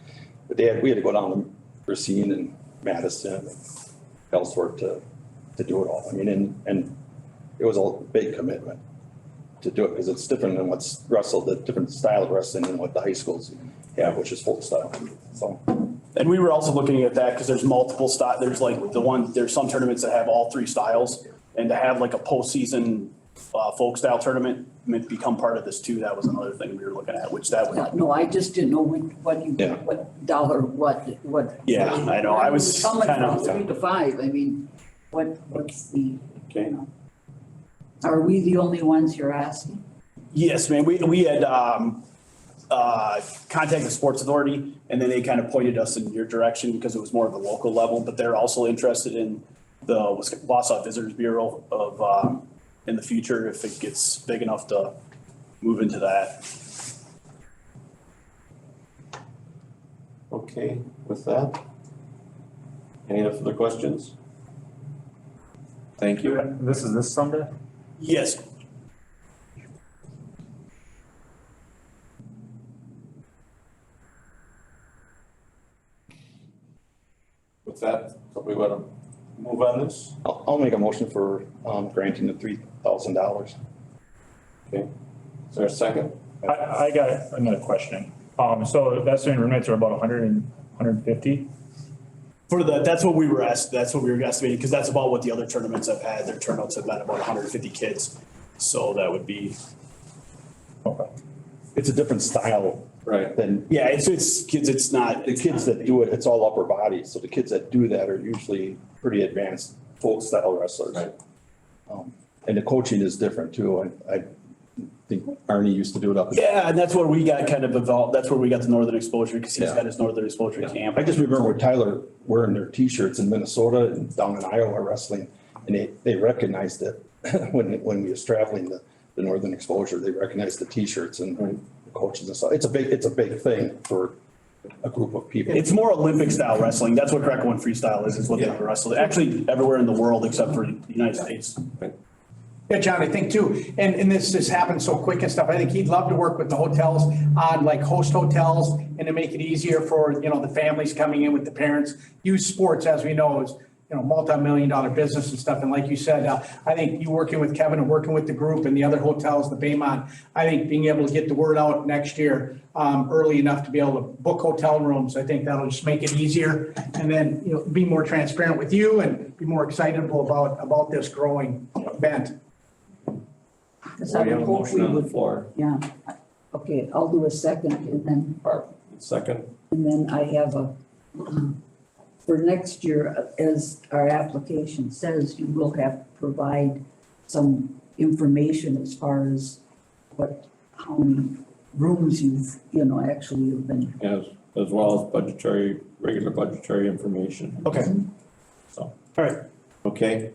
But we had to go down to Racine and Madison and Ellsworth to do it all. I mean, and it was a big commitment to do it because it's different than what's wrestled, the different style of wrestling than what the high schools have, which is folk style. So. And we were also looking at that because there's multiple styles. There's some tournaments that have all three styles, and to have like a postseason folk style tournament become part of this too. That was another thing we were looking at, which that would. No, I just didn't know what dollar, what. Yeah, I know. I was coming kind from of 3 to 5. I mean, what's the? Okay. Are we the only ones you're asking? Yes, man. We had contacted the Sports Authority, and then they kind of pointed us in your direction because it was more of a local level, but they're also interested in the Wasa Visitors Bureau of in the future if it gets big enough to move into that. Okay, with that, any further questions? Thank you. This is this Sunday? Yes. With that, we want to move on this? I'll make a motion for granting the $3,000. Okay, is there a second? I got another question. So that's when roommates are about 100 and 150? That's what we were asked. That's what we were estimating because that's about what the other tournaments have had. Their turnouts have been about 150 kids. So that would be. Okay. It's a different style. Right. Yeah, it's kids. It's not the kids that do it. It's all upper body. So the kids that do that are usually pretty advanced folk style wrestlers. Right. And the coaching is different too. I think Arnie used to do it up. Yeah, and that's where we got kind of involved. That's where we got the Northern Exposure because he's Yeah. got his Northern Exposure camp. I just remember Tyler wearing their T-shirts in Minnesota and down in Iowa wrestling, and they recognized it when we was traveling the Northern Exposure. They recognized the T-shirts and the coaches and stuff. It's a big thing for a group of people. It's more Olympic style wrestling. That's what Greco and freestyle is what they wrestle. Actually, everywhere in the world except for the United States. Yeah, John, I think too, and this happened so quick and stuff, I think he'd love to work with the hotels on like host hotels and to make it easier for, the families coming in with the parents. Youth sports, as we know, is, multi-million-dollar business and stuff. And like you said, I think you working with Kevin and working with the group and the other hotels, the Baymont, I think being able to get the word out next year early enough to be able to book hotel rooms, I think that'll just make it easier. And then, be more transparent with you and be more excitable about this growing event. Because I We have would a hope motion we on the would, floor. yeah. Okay, I'll do a second and then, Second, I have for next year, as our application says, you will have to provide some information as far as how many rooms you've, actually have been. as well as regular budgetary information. Okay. So. All right. Okay,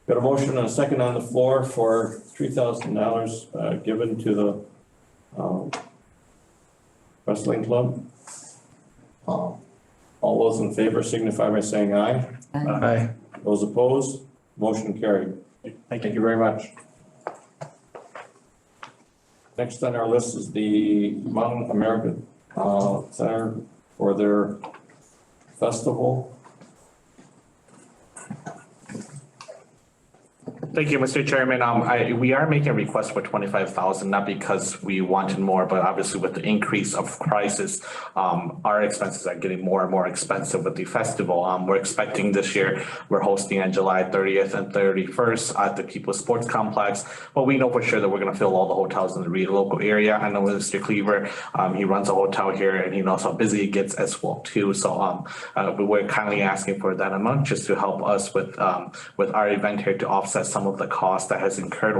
got a motion and a second on the floor for $3,000 given to the wrestling club. All those in favor signify by saying aye. Aye. Those opposed, motion carried. Thank you very much. Next on our list is the Mountain American Center for their festival. Thank you, Mr. Chairman. We are making a request for 25,000, not because we wanted more, but obviously with the increase of prices, our expenses are getting more and more expensive with the festival. We're expecting this year, we're hosting on July 30th and 31st at the People's Sports Complex. But we know for sure that we're gonna fill all the hotels in the local area. I know Mr. Cleaver, he runs a hotel here and he knows how busy it gets as well too. So we're kindly asking for that amount just to help us with our event here to offset some of the cost that has incurred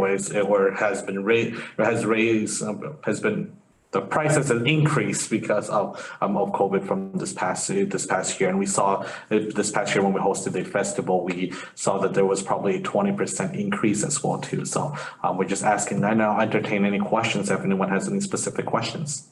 the prices have increased because of COVID from this past year. And we saw this past year when we hosted the festival, we saw that there was probably a 20% increase as well too. So we're just asking, I now entertain any questions if anyone has any specific questions.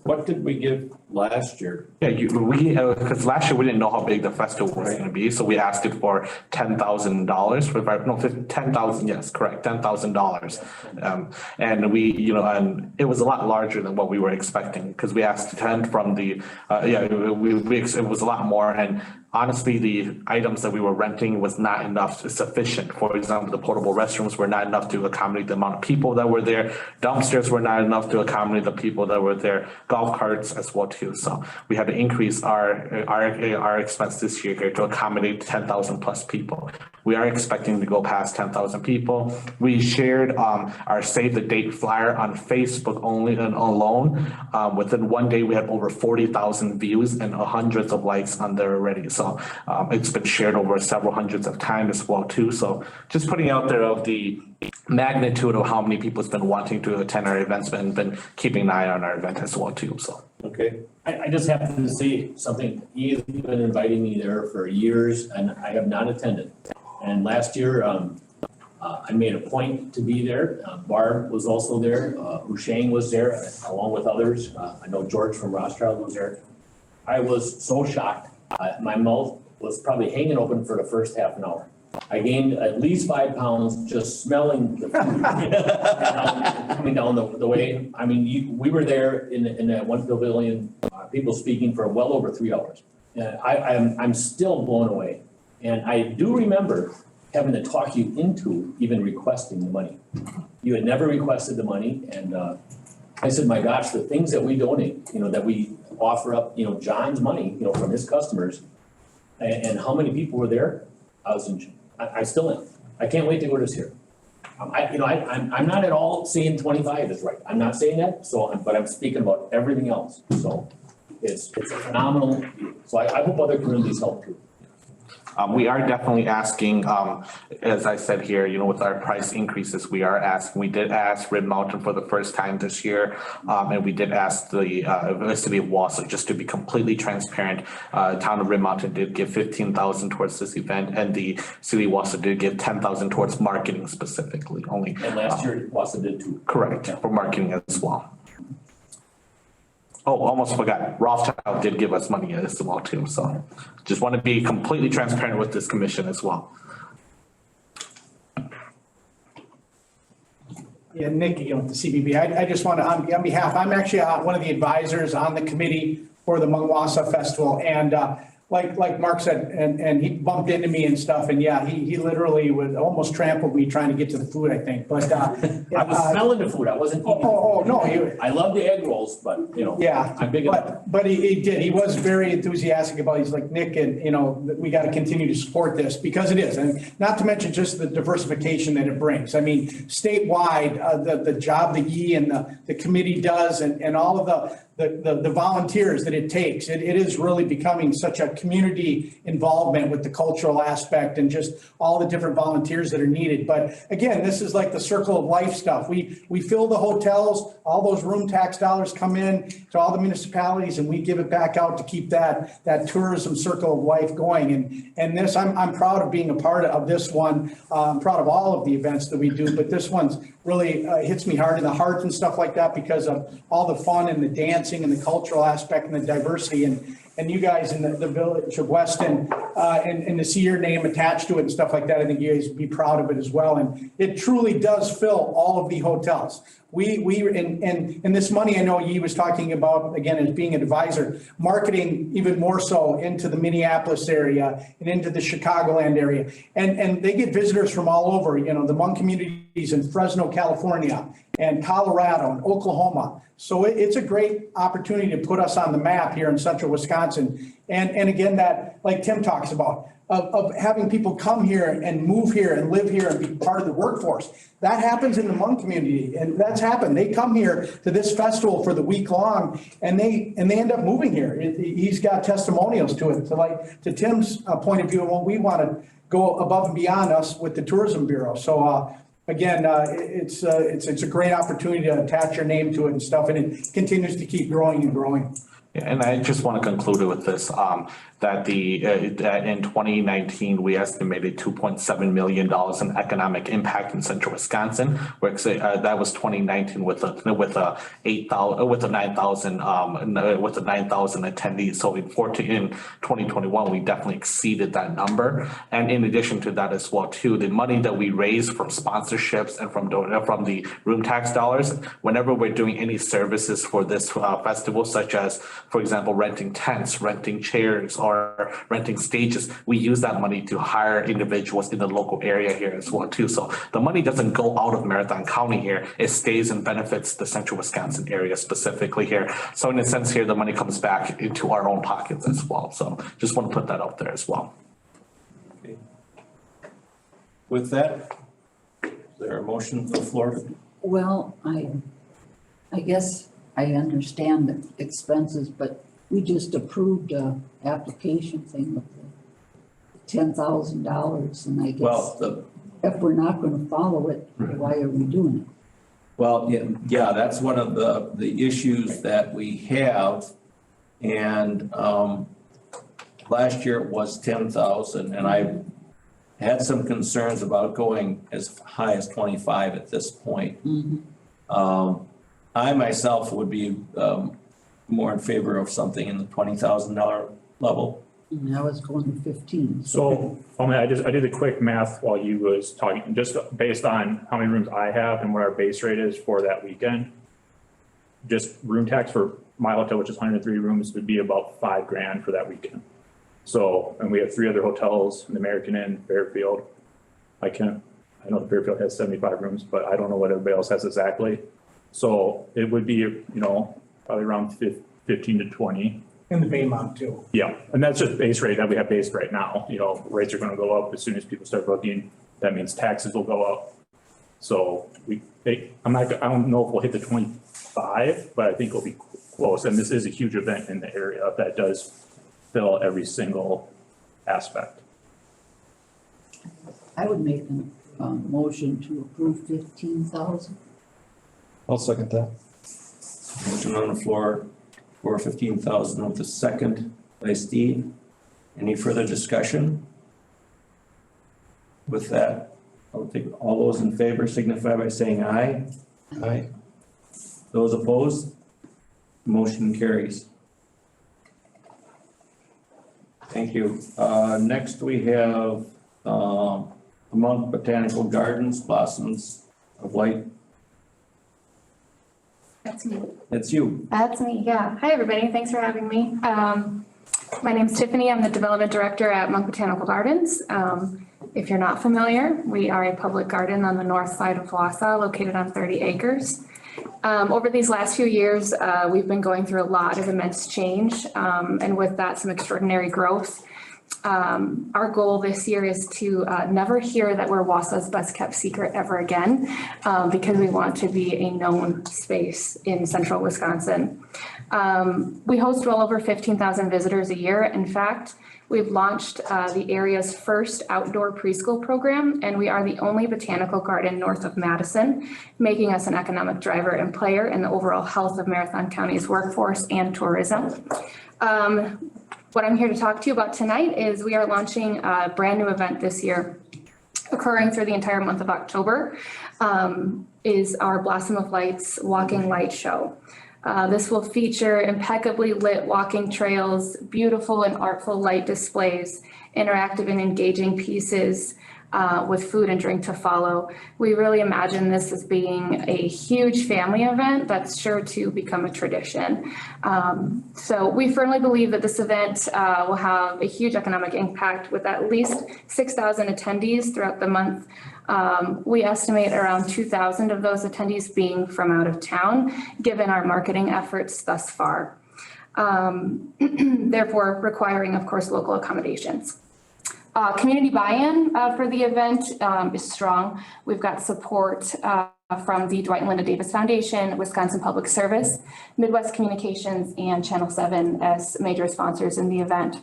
What did we give last year? Yeah, because last year we didn't know how big the festival was going to be, so we asked it for $10,000 $10,000, yes, correct, $10,000. And and it was a lot larger than what we were expecting because we asked 10 from the, it was a lot more. And honestly, the items that we were renting was not sufficient. For example, the portable restrooms were not enough to accommodate the amount of people that were there. Dumpsters were not enough to accommodate the people that were there. Golf carts as well too. So we had to increase our expense this year here to accommodate 10,000 plus people. We are expecting to go past 10,000 people. We shared our Save the Date flyer on Facebook only and alone. Within one day, we had over 40,000 views and hundreds of likes on there already. So it's been shared over several hundreds of times as well too. So just putting out there of the magnitude of how many people has been wanting to attend our events and been keeping an eye on our event as well too. So Okay. I just have to say something. He has been inviting me there for years and I have not attended. And last year, I made a point to be there. Barb was also there. Ushang was there along with others. I know George from Rothschild was there. I was so shocked. My mouth was probably hanging open for the first half an hour. I gained at least 5 pounds just smelling the food coming down the way. I mean, we were there in that one pavilion, people speaking for well over 3 hours. I'm still blown away. And I do remember having to talk you into even requesting the money. You had never requested the money. And I said, my gosh, the things that we donate, that we offer up, John's money, from his customers and how many people were there. I still am. I can't wait to go this year. I'm not at all saying 25 is right. I'm not saying that. But I'm speaking about everything else. So it's phenomenal. So I hope other communities help too. We are definitely asking, as I said here, with our price increases, we did ask Red Mountain for the first time this year. And we did ask the city of Wasa, just to be completely transparent. Town of Red Mountain did give 15,000 towards this event and the city of Wasa did give 10,000 towards marketing specifically only. And last year, Wasa did too. Correct, for marketing as well. Oh, almost forgot. Rothschild did give us money as well too. So just want to be completely transparent with this commission as well. Yeah, Nick, you know, the CBB, I just want to, on behalf, I'm actually one of the advisors on the committee for the Wasa Festival. And like Mark said, and he bumped into me and stuff. And yeah, he literally would almost trampled me trying to get to the food, I think. But I was smelling the food, I wasn't eating. no, I love the egg rolls, but, you know. yeah, I'm big on. but he did, he was very enthusiastic about, he's like, Nick, and you know, we got to continue to support this because it is. And not to mention just the diversification that it brings. I mean, statewide, the job that Yi and the committee does and all of the volunteers that it takes, it is really becoming such a community involvement with the cultural aspect and just all the different volunteers that are needed. But again, this is like the circle of life stuff. We fill the hotels, all those room tax dollars come in to all the municipalities and we give it back out to keep that tourism circle of life going. And this, I'm proud of being a part of this one. I'm proud of all of the events that we do, but this one's really hits me hard in the heart and stuff like that because of all the fun and the dancing and the cultural aspect and the diversity and you guys in the village of Weston and to see your name attached to it and stuff like that, I think you guys would be proud of it as well. And it truly does fill all of the hotels. And this money, I know Yi was talking about, again, as being an advisor, marketing even more so into the Minneapolis area and into the Chicagoland area. And they get visitors from all over, you know, the Hmong communities in Fresno, California, and Colorado and Oklahoma. So it's a great opportunity to put us on the map here in central Wisconsin. And again, that, like Tim talks about, of having people come here and move here and live here and be part of the workforce. That happens in the Hmong community, and that's happened. They come here to this festival for the week long, and they end up moving here. He's got testimonials to it. So like to Tim's point of view, well, we want to go above and beyond us with the Tourism Bureau. So again, it's a great opportunity to attach your name to it and stuff, and it continues to keep growing and growing. And I just want to conclude with this, that that in 2019, we estimated $2.7 million in economic impact in central Wisconsin. That was 2019 with a 9,000 attendees. So in 2021, we definitely exceeded that number. And in addition to that as well, too, the money that we raise from sponsorships and from the room tax dollars, whenever we're doing any services for this festival, such as, for example, renting tents, renting chairs, or renting stages, we use that money to hire individuals in the local area here as well too. So the money doesn't go out of Marathon County here. It stays and benefits the central Wisconsin area specifically here. So in a sense here, the money comes back into our own pockets as well. So just want to put that out there as well. Okay. With that, is there a motion on the floor? Well, I guess I understand the expenses, but we just approved a application thing with the $10,000, and I guess Well, if we're not gonna follow it, why are we doing it? Well, yeah, that's one of the issues that we have. And last year it was 10,000, and I had some concerns about going as high as 25 at this point. I myself would be more in favor of something in the $20,000 level. And I was going to 15. So, I did the quick math while you was talking, just based on how many rooms I have and what our base rate is for that weekend. Just room tax for my hotel, which is 103 rooms, would be about $5,000 for that weekend. So, and we have 3 other hotels, the American Inn, Fairfield. I know the Fairfield has 75 rooms, but I don't know what everybody else has exactly. So it would be, probably around 15 to 20. In the Baymont too. Yeah, and that's just base rate that we have based right now. Rates are gonna go up as soon as people start booking. That means taxes will go up. So I don't know if we'll hit the 25, but I think we'll be close. And this is a huge event in the area that does fill every single aspect. I would make a motion to approve 15,000. I'll second that. Motion on the floor for 15,000 with the second by Steve. Any further discussion? With that, I'll take all those in favor signify by saying aye. Aye. Those opposed? Motion carries. Thank you. Next we have Botanical Gardens, Blossoms of Light That's me. That's you. That's me, yeah. Hi, everybody. Thanks for having me. My name's Tiffany. I'm the Development Director at Monk Botanical Gardens. If you're not familiar, we are a public garden on the north side of Wasa, located on 30 acres. Over these last few years, we've been going through a lot of immense change, and with that, some extraordinary growth. Our goal this year is to never hear that we're Wasa's best kept secret ever again, because we want to be a known space in central Wisconsin. We host well over 15,000 visitors a year. In fact, we've launched the area's first outdoor preschool program, and we are the only botanical garden north of Madison, making us an economic driver and player in the overall health of Marathon County's workforce and tourism. What I'm here to talk to you about tonight is we are launching a brand new event this year, occurring through the entire month of October, is our Blossom of Lights Walking Light Show. This will feature impeccably lit walking trails, beautiful and artful light displays, interactive and engaging pieces with food and drink to follow. We really imagine this as being a huge family event that's sure to become a tradition. So we firmly believe that this event will have a huge economic impact with at least 6,000 attendees throughout the month. We estimate around 2,000 of those attendees being from out of town, given our marketing efforts thus far. Therefore, requiring, of course, local accommodations. Community buy-in for the event is strong. We've got support from the Dwight and Linda Davis Foundation, Wisconsin Public Service, Midwest Communications, and Channel 7 as major sponsors in the event.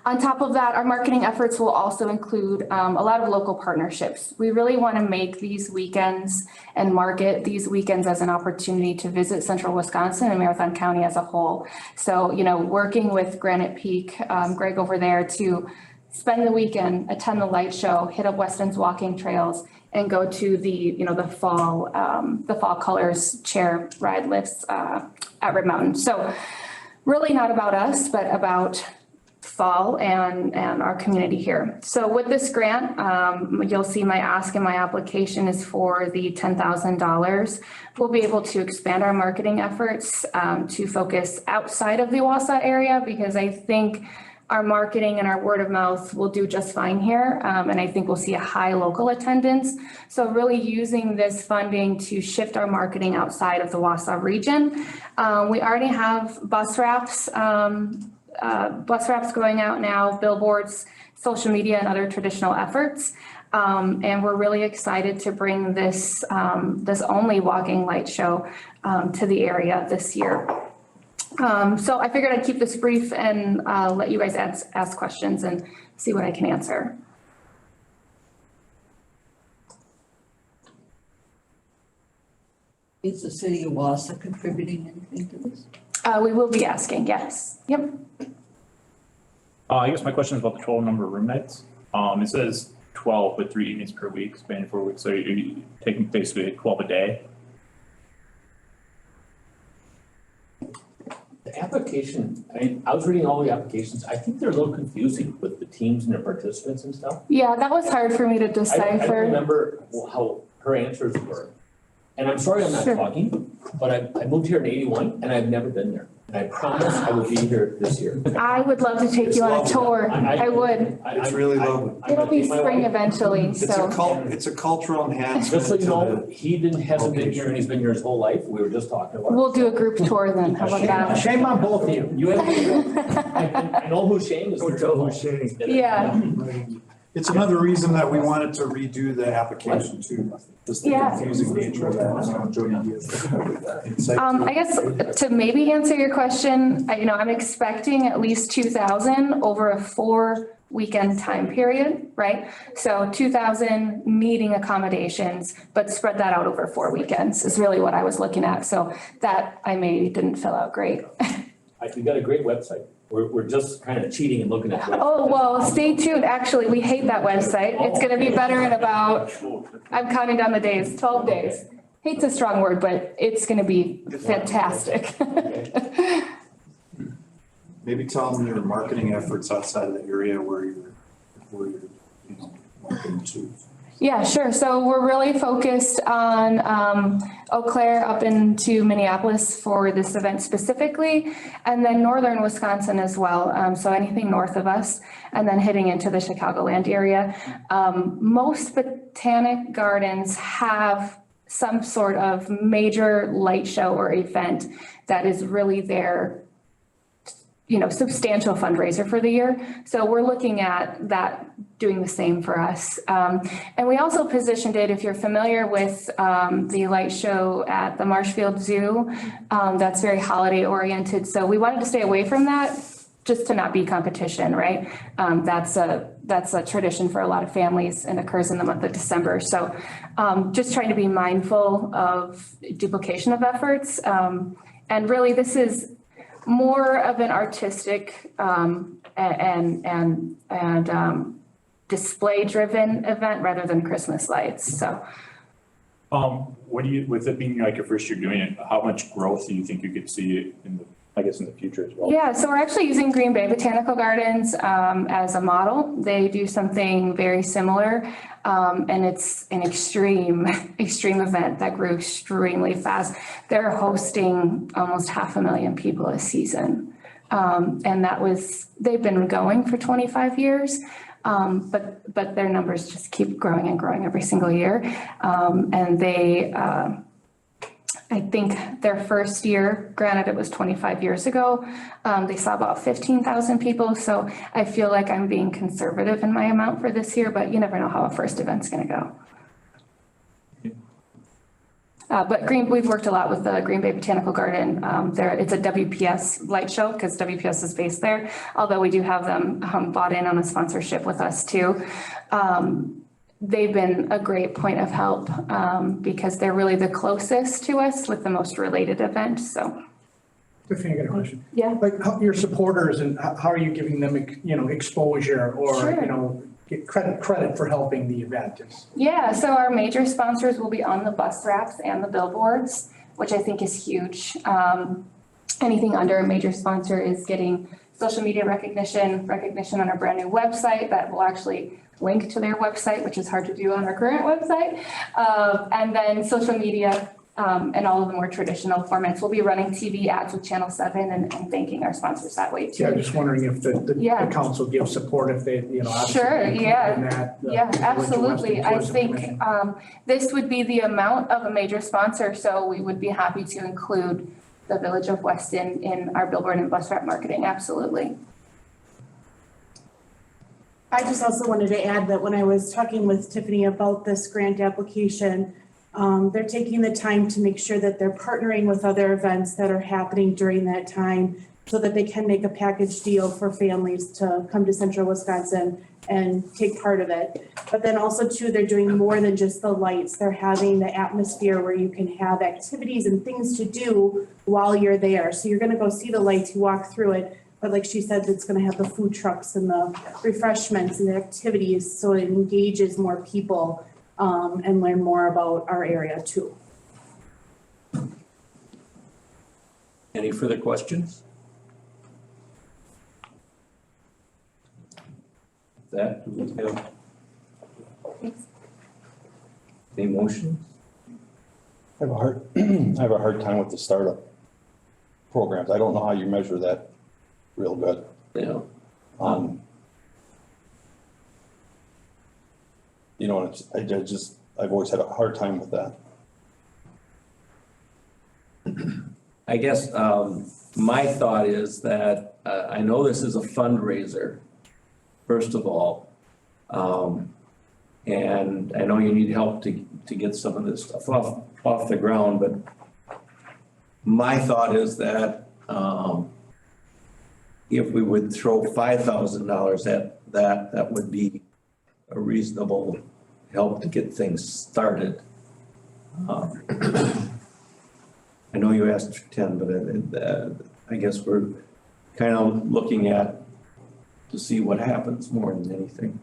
On top of that, our marketing efforts will also include a lot of local partnerships. We really want to make these weekends and market these weekends as an opportunity to visit central Wisconsin and Marathon County as a whole. So, you know, working with Granite Peak, Greg over there, to spend the weekend, attend the light show, hit up Weston's walking trails, and go to the, you know, the fall colors chair ride lifts at Red Mountain. So really not about us, but about fall and our community here. So with this grant, you'll see my ask in my application is for the $10,000. We'll be able to expand our marketing efforts to focus outside of the Wasa area, because I think our marketing and our word of mouth will do just fine here. And I think we'll see a high local attendance. So really using this funding to shift our marketing outside of the Wasa region. We already have bus wraps going out now, billboards, social media, and other traditional efforts. And we're really excited to bring this only walking light show to the area this year. So I figured I'd keep this brief and let you guys ask questions and see what I can answer. Is the city of Wasa contributing anything to this? We will be asking, yes. Yep. I guess my question is about the total number of room nights. It says 12 with 3 evenings per week, spanning 4 weeks. So you're taking basically 12 a day. The application, I was reading all the applications. I think they're a little confusing with the teams and the participants and stuff. Yeah, that was hard for me to I don't decipher. remember how her answers were. And I'm sorry I'm not Sure. talking, but I moved here in 81 and I've never been there. And I promise I will be here this year. I would love to take you on a tour. I would. It's really lovely. It'll be spring eventually, so. It's a cultural enhancement. Just so you know, he hasn't been here and he's been here his whole life. We were just talking about it. We'll do a group tour then. How about that? Shame on both of you. You haven't, I know who Shane is. Yeah. It's another reason that we wanted to redo the application too. Just the Yeah. confusing nature of that. I guess to maybe answer your question, I'm expecting at least 2,000 over a 4-weekend time period, right? So 2,000 needing accommodations, but spread that out over 4 weekends is really what I was looking at. So that I maybe didn't fill out great. You got a great website. We're just kind of cheating and looking at. Oh, well, stay tuned. Actually, we hate that website. It's going to be better in about, I'm counting down the days, 12 days. Hate's a strong word, but it's going to be fantastic. Maybe tell them your marketing efforts outside of the area where you're marketing to. Yeah, sure. So we're really focused on Eau Claire up into Minneapolis for this event specifically, and then northern Wisconsin as well. So anything north of us, and then hitting into the Chicagoland area. Most botanic gardens have some sort of major light show or event that is really their, substantial fundraiser for the year. So we're looking at that doing the same for us. And we also positioned it, if you're familiar with the light show at the Marshfield Zoo, that's very holiday oriented. So we wanted to stay away from that just to not be competition, right? That's a tradition for a lot of families and occurs in the month of December. So just trying to be mindful of duplication of efforts. And really this is more of an artistic and display driven event rather than Christmas lights. So with it being like your first year doing it, how much growth do you think you could see in the future as well? Yeah, so we're actually using Green Bay Botanical Gardens as a model. They do something very similar, and it's an extreme event that grew extremely fast. They're hosting almost 500,000 people a season, and they've been going for 25 years. But their numbers just keep growing and growing every single year, and they. I think their first year, granted it was 25 years ago, they saw about 15,000 people. So I feel like I'm being conservative in my amount for this year, but you never know how a first event's going to go. But we've worked a lot with the Green Bay Botanical Garden. It's a WPS light show because WPS is based there, although we do have them bought in on a sponsorship with us too. They've been a great point of help because they're really the closest to us with the most related event, so. Tiffany, I got a question. Yeah. Like your supporters and how are you giving them, exposure or, Sure. Get credit for helping the event? Yeah, so our major sponsors will be on the bus wraps and the billboards, which I think is huge. Anything under a major sponsor is getting social media recognition on our brand new website that will actually link to their website, which is hard to do on our current website. And then social media and all of the more traditional formats. We'll be running TV ads with Channel 7 and thanking our sponsors that way too. Yeah, I'm just wondering if the council gives support if they, obviously. Sure, yeah. in that, Yeah, absolutely. I Tourism think Commission. this would be the amount of a major sponsor, so we would be happy to include the Village of Weston in our billboard and bus wrap marketing, absolutely. I just also wanted to add that when I was talking with Tiffany about this grant application, they're taking the time to make sure that they're partnering with other events that are happening during that time so that they can make a package deal for families to come to Central Wisconsin and take part of it. But then also too, they're doing more than just the lights. They're having the atmosphere where you can have activities and things to do while you're there. So you're gonna go see the lights, you walk through it. But like she said, it's gonna have the food trucks and the refreshments and the activities, so it engages more people and learn more about our area too. Any further questions? That, do we have any motions? I have a hard time with the startup programs. I don't know how you measure that real good. Yeah. I've always had a hard time with that. I guess my thought is that I know this is a fundraiser, first of all. And I know you need help to get some of this stuff off the ground, but my thought is that if we would throw $5,000 at that would be a reasonable help to get things started. I know you asked for 10, but I guess we're kind of looking at to see what happens more than anything.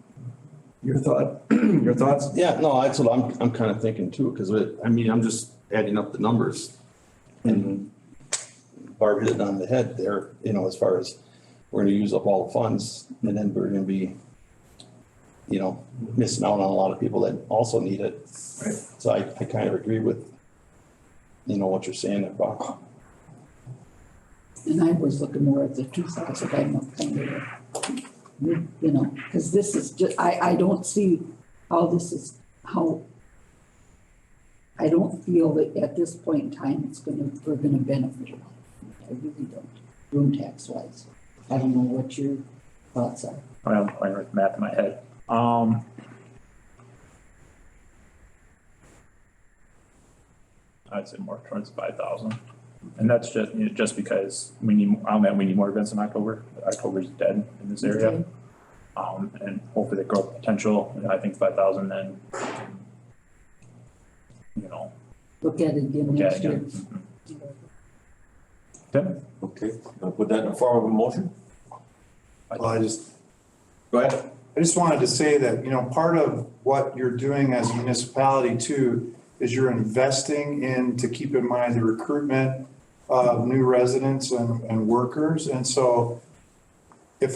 Your thoughts? Yeah, no, that's what I'm kind of thinking too, because I'm just adding up the numbers. And Barb hit it on the head there, as far as we're gonna use up all the funds and then we're gonna be you know, missing out on a lot of people that also need it. Right. So I kind of agree with, you know, what you're saying about. And I was looking more at the 2,000, I'm not kind of, you know, because this is just, I don't see how this is, how, I don't feel that at this point in time, we're gonna benefit. I really don't, room tax wise. I don't know what your thoughts are. I'm playing with math in my head. I'd say more towards 5,000. And that's just, you know, just because we need more events in October. October's dead in this area. Okay. And hopefully the growth potential, and I think 5,000 then, you know. Look at it again Look at next it year. again. Tim? Okay, I'll put that in the form of a motion. Well, Go ahead. I just wanted to say that, you know, part of what you're doing as a municipality too is you're investing in, to keep in mind, the recruitment of new residents and workers. And so if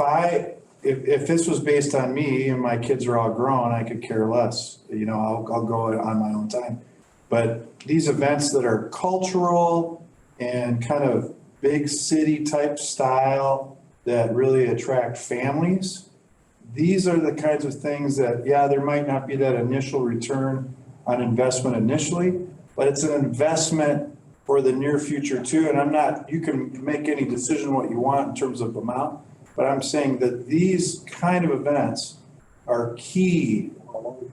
this was based on me and my kids are all grown, I could care less. You know, I'll go on my own time. But these events that are cultural and kind of big city type style that really attract families, these are the kinds of things that, yeah, there might not be that initial return on investment initially, but it's an investment for the near future too. And you can make any decision what you want in terms of amount, but I'm saying that these kind of events are key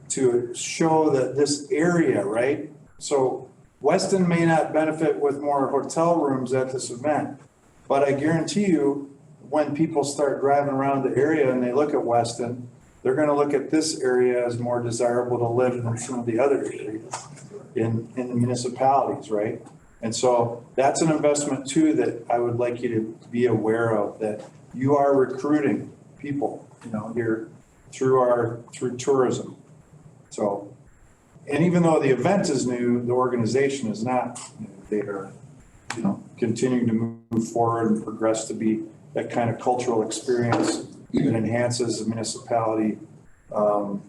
to show that this area, right? So Weston may not benefit with more hotel rooms at this event, but I guarantee you, when people start driving around the area and they look at Weston, they're gonna look at this area as more desirable to live than some of the other areas in the municipalities, right? And so that's an investment too that I would like you to be aware of, that you are recruiting people, you know, here through tourism. So, and even though the event is new, the organization is not. They are, you know, continuing to move forward and progress to be that kind of cultural experience that enhances the municipality,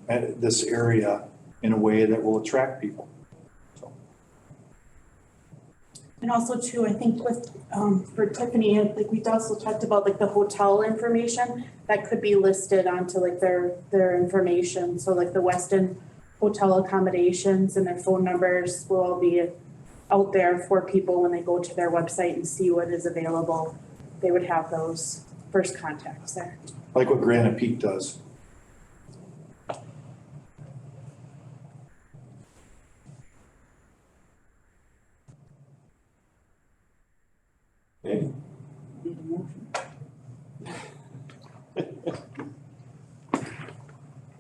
this area in a way that will attract people. So. And also too, I think with, for Tiffany, like we also talked about like the hotel information that could be listed onto like their information. So like the Weston hotel accommodations and their phone numbers will all be out there for people when they go to their website and see what is available. They would have those first contacts there. Like what Granite Peak does. Okay. Need a motion.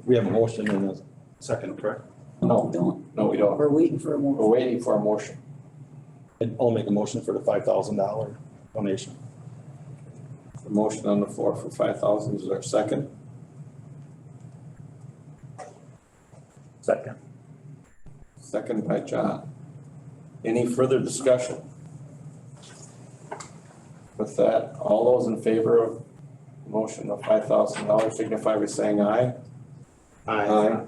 We have a motion in a second, correct? No, don't. No, we don't. We're waiting for a We're motion. waiting for a motion. And I'll make a motion for the $5,000 donation. The motion on the floor for 5,000 is our second. Second. Second by John. Any further discussion? With that, all those in favor of the motion of $5,000 signify by saying aye. Aye.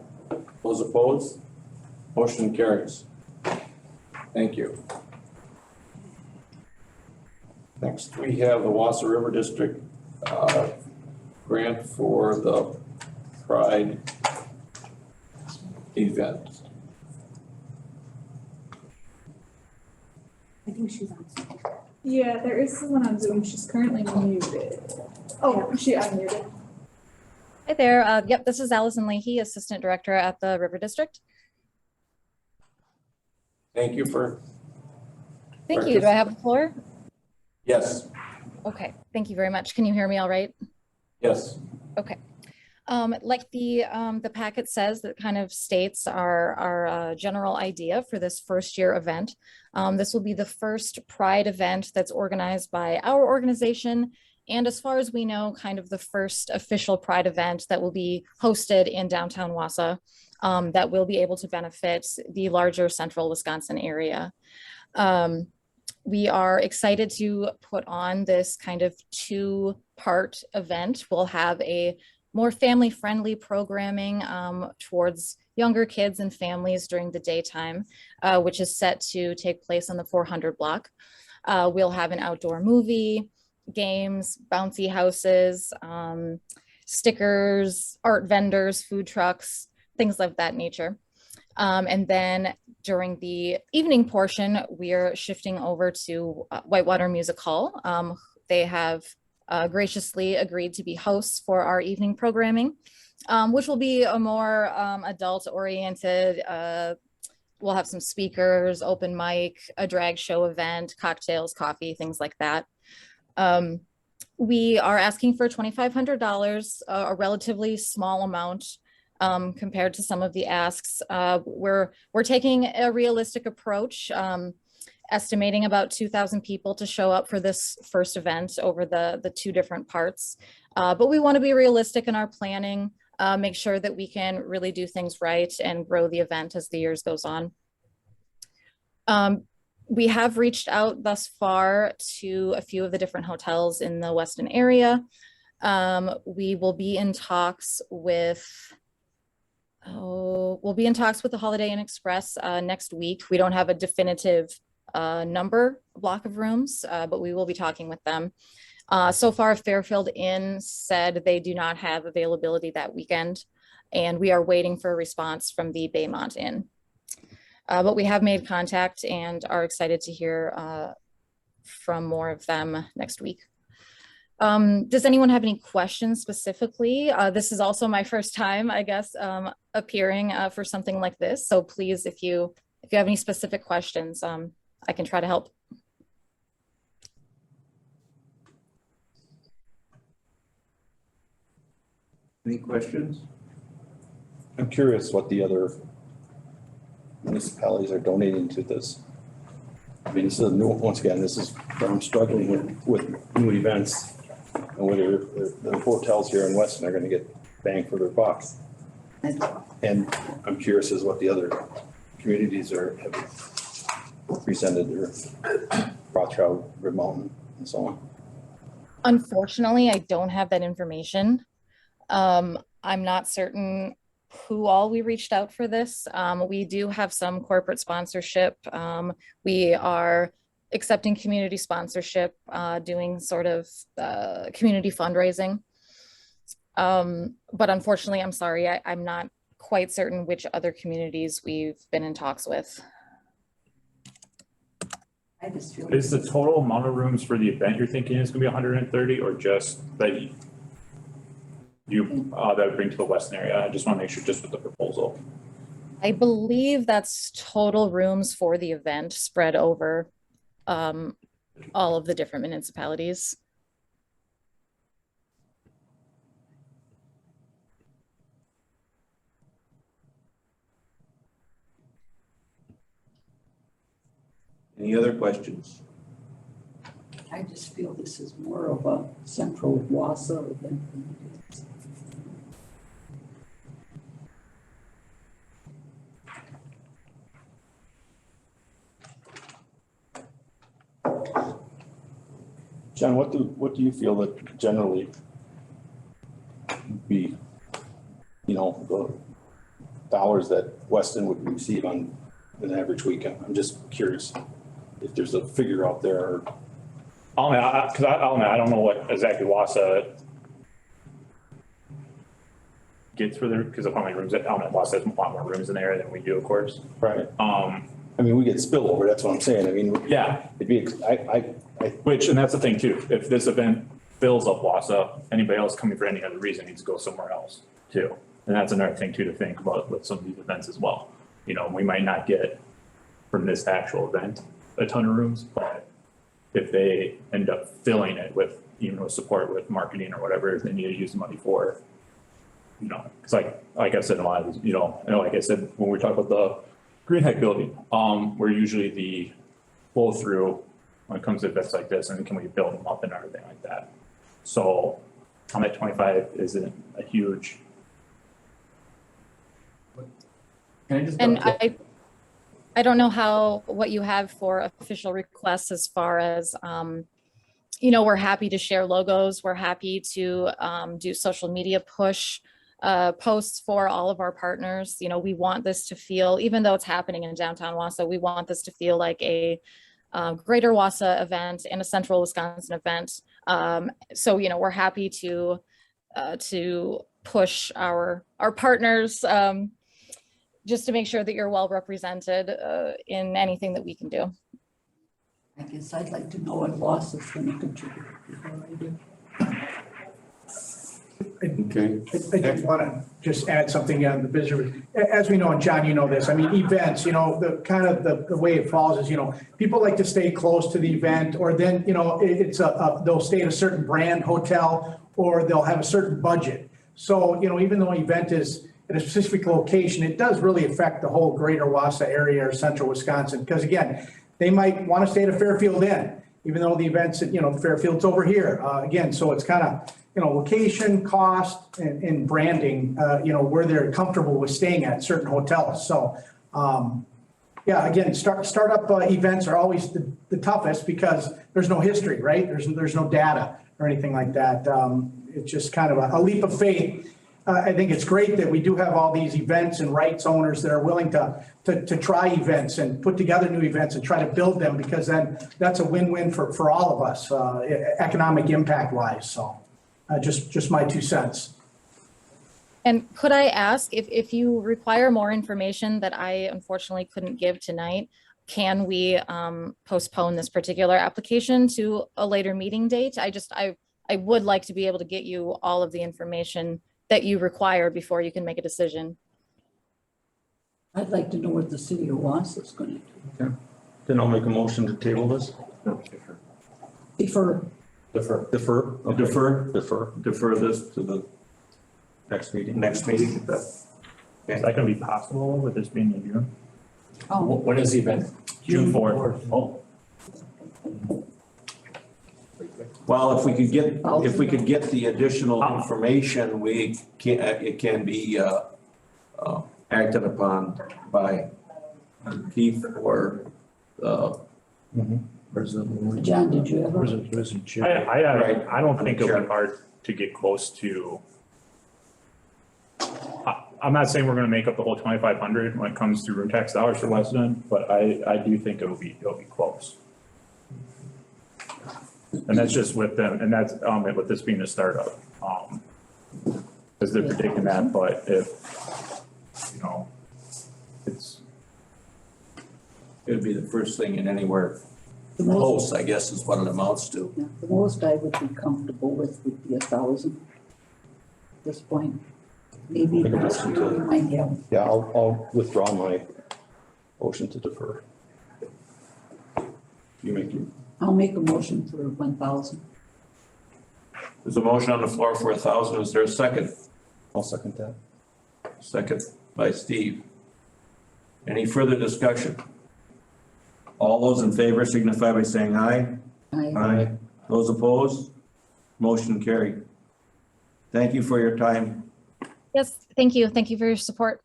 Those opposed? Motion carries. Thank you. Next, we have the Wasa River District grant for the Pride event. I think she's on. Yeah, there is someone on Zoom. She's currently muted. Oh, she unmuted. Hi there. Yep, this is Alison Leahy, Assistant Director at the River District. Thank you for. Thank you. Do I have the floor? Yes. Okay, thank you very much. Can you hear me all right? Yes. Okay. Like the packet says, that kind of states our general idea for this first year event. This will be the first Pride event that's organized by our organization. And as far as we know, kind of the first official Pride event that will be hosted in downtown Wasa, that will be able to benefit the larger central Wisconsin area. We are excited to put on this kind of two-part event. We'll have a more family-friendly programming towards younger kids and families during the daytime, which is set to take place on the 400 block. We'll have an outdoor movie, games, bouncy houses, stickers, art vendors, food trucks, things of that nature. And then during the evening portion, we're shifting over to Whitewater Music Hall. They have graciously agreed to be hosts for our evening programming, which will be a more adult-oriented. We'll have some speakers, open mic, a drag show event, cocktails, coffee, things like that. We are asking for $2,500, a relatively small amount compared to some of the asks. We're taking a realistic approach, estimating about 2,000 people to show up for this first event over the 2 different parts. But we want to be realistic in our planning, make sure that we can really do things right and grow the event as the years goes on. We have reached out thus far to a few of the different hotels in the Weston area. We will be in talks with the Holiday Inn Express next week. We don't have a definitive block of rooms, but we will be talking with them. So far, Fairfield Inn said they do not have availability that weekend, and we are waiting for a response from the Baymont Inn. But we have made contact and are excited to hear from more of them next week. Does anyone have any questions specifically? This is also my first time, I guess, appearing for something like this. So please, if you have any specific questions, I can try to help. Any questions? I'm curious what the other municipalities are donating to this. I mean, this is a new, once again, this is where I'm struggling with new events and whether the hotels here in Weston are going to get bang for their buck. And I'm curious as what the other communities have presented their Rothschild, Red Mountain, and so on. Unfortunately, I don't have that information. I'm not certain who all we reached out for this. We do have some corporate sponsorship. We are accepting community sponsorship, doing sort of community fundraising. But unfortunately, I'm sorry, I'm not quite certain which other communities we've been in talks with. Is the total amount of rooms for the event you're thinking is gonna be 130, or just that that would bring to the Weston area? I just want to make sure just with the proposal. I believe that's total rooms for the event spread over all of the different municipalities. Any other questions? I just feel this is more of a central Wasa event than it is. John, what do you feel that generally be, the dollars that Weston would receive on an average weekend? I'm just curious if there's a figure out there. I don't know what exactly Wasa gets for their, because of how many rooms, Wasa has a lot more rooms in there than we do, of course. Right. I mean, we get spillover, that's what I'm saying. I mean, yeah, it'd be, and that's the thing too. If this event fills up Wasa, anybody else coming for any other reason needs to go somewhere else too. And that's another thing too to think about with some of these events as well. We might not get from this actual event a ton of rooms, but if they end up filling it with, with support with marketing or whatever they need to use the money for, it's like I said, a lot of these, like I said, when we talk about the Greenheck building, we're usually the flow through when it comes to events like this, and can we build them up and everything like that. So I'm at 25 isn't a huge. Can I just? And I don't know what you have for official requests as far as, we're happy to share logos. We're happy to do social media push posts for all of our partners. We want this to feel, even though it's happening in downtown Wasa, we want this to feel like a greater Wasa event and a central Wisconsin event. So, we're happy to push our partners just to make sure that you're well represented in anything that we can do. I guess I'd like to know what Wasa is going to contribute before I do. Okay. I just want to just add something on the visitor. As we know, and John, you know this, I mean, events, the kind of the way it falls is, people like to stay close to the event, or then, it's they'll stay at a certain brand hotel, or they'll have a certain budget. So, even though an event is at a specific location, it does really affect the whole greater Wasa area or central Wisconsin. Because again, they might want to stay at a Fairfield Inn, even though the event's at, Fairfield's over here. Again, so it's kind of, location, cost, and branding, where they're comfortable with staying at certain hotels. So, yeah, again, startup events are always the toughest because there's no history, right? There's no data or anything like that. It's just kind of a leap of faith. I think it's great that we do have all these events and rights owners that are willing to try events and put together new events and try to build them, because then that's a win-win for all of us, economic impact wise. So just my 2 cents. And could I ask if you require more information that I unfortunately couldn't give tonight, can we postpone this particular application to a later meeting date? I would like to be able to get you all of the information that you require before you can make a decision. I'd like to know what the city of Wasa is going to do. Okay. Then I'll make a motion to table this. Defer. Defer. Okay. Defer this to the next meeting. Is that going to be possible with this being in June? Oh, When is the event? June 4th. Oh, Well, if we could get the additional information, it can be acted upon by Keith or President. John, did you ever? I don't think it'll be hard to get close to. I'm not saying we're going to make up the whole 2,500 when it comes to room tax dollars for Weston, but I do think it'll be close. And that's just with them, and that's with this being a startup, because they're predicting that. But if It'd be the first thing in anywhere The most, close, I guess, is what it amounts to. yeah, the most I would be comfortable with would be 1,000 at this point. Maybe Make a next motion year to- we might have. Yeah, I'll withdraw my motion to defer. You make your. I'll make a motion for 1,000. There's a motion on the floor for 1,000. Is there a second? I'll second that. Second by Steve. Any further discussion? All those in favor signify by saying aye. Aye. Those opposed? Motion carried. Thank you for your time. Yes, thank you. Thank you for your support.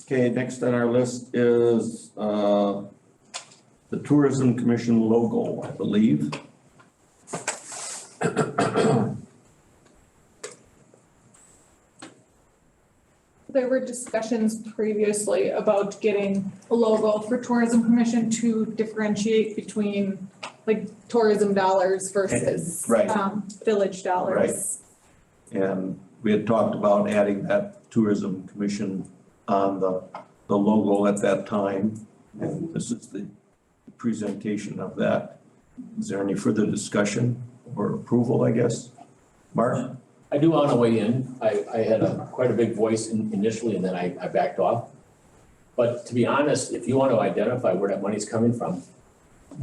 Okay, next on our list is the Tourism Commission logo, I believe. There were discussions previously about getting a logo for Tourism Commission to differentiate between like tourism dollars versus Right. Village dollars. And we had talked about adding that Tourism Commission on the logo at that time. And this is the presentation of that. Is there any further discussion or approval, I guess? Mark? I do want to weigh in. I had quite a big voice initially, and then I backed off. But to be honest, if you want to identify where that money's coming from,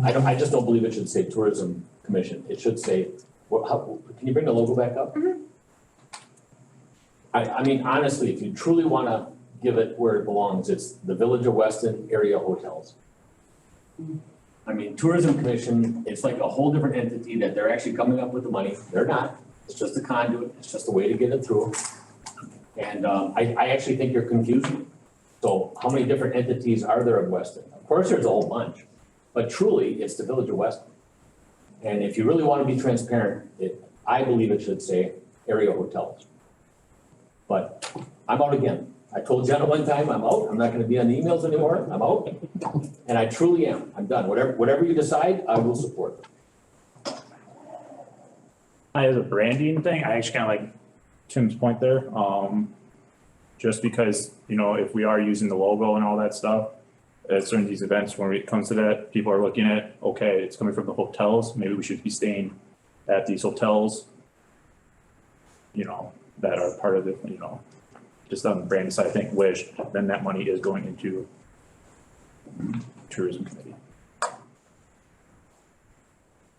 I just don't believe it should say Tourism Commission. It should say, can you bring the logo back up? Mm-hmm. I mean, honestly, if you truly want to give it where it belongs, it's the Village of Weston Area Hotels. I mean, Tourism Commission, it's like a whole different entity that they're actually coming up with the money. They're not. It's just a conduit. It's just a way to get it through. And I actually think you're confusing. So how many different entities are there in Weston? Of course, there's a whole bunch. but truly, it's the Village of Weston. And if you really want to be transparent, I believe it should say area hotels. But I'm out again. I told Jenna one time, I'm out. I'm not gonna be on the emails anymore. I'm out. And I truly am. I'm done. Whatever you decide, I will support. As a branding thing, I actually kind of like Tim's point there. Just because, you know, if we are using the logo and all that stuff, at certain these events, when it comes to that, people are looking at, okay, it's coming from the hotels, maybe we should be staying at these hotels, you know, that are part of the, you know, just on the branding side, I think, which then that money is going into tourism committee.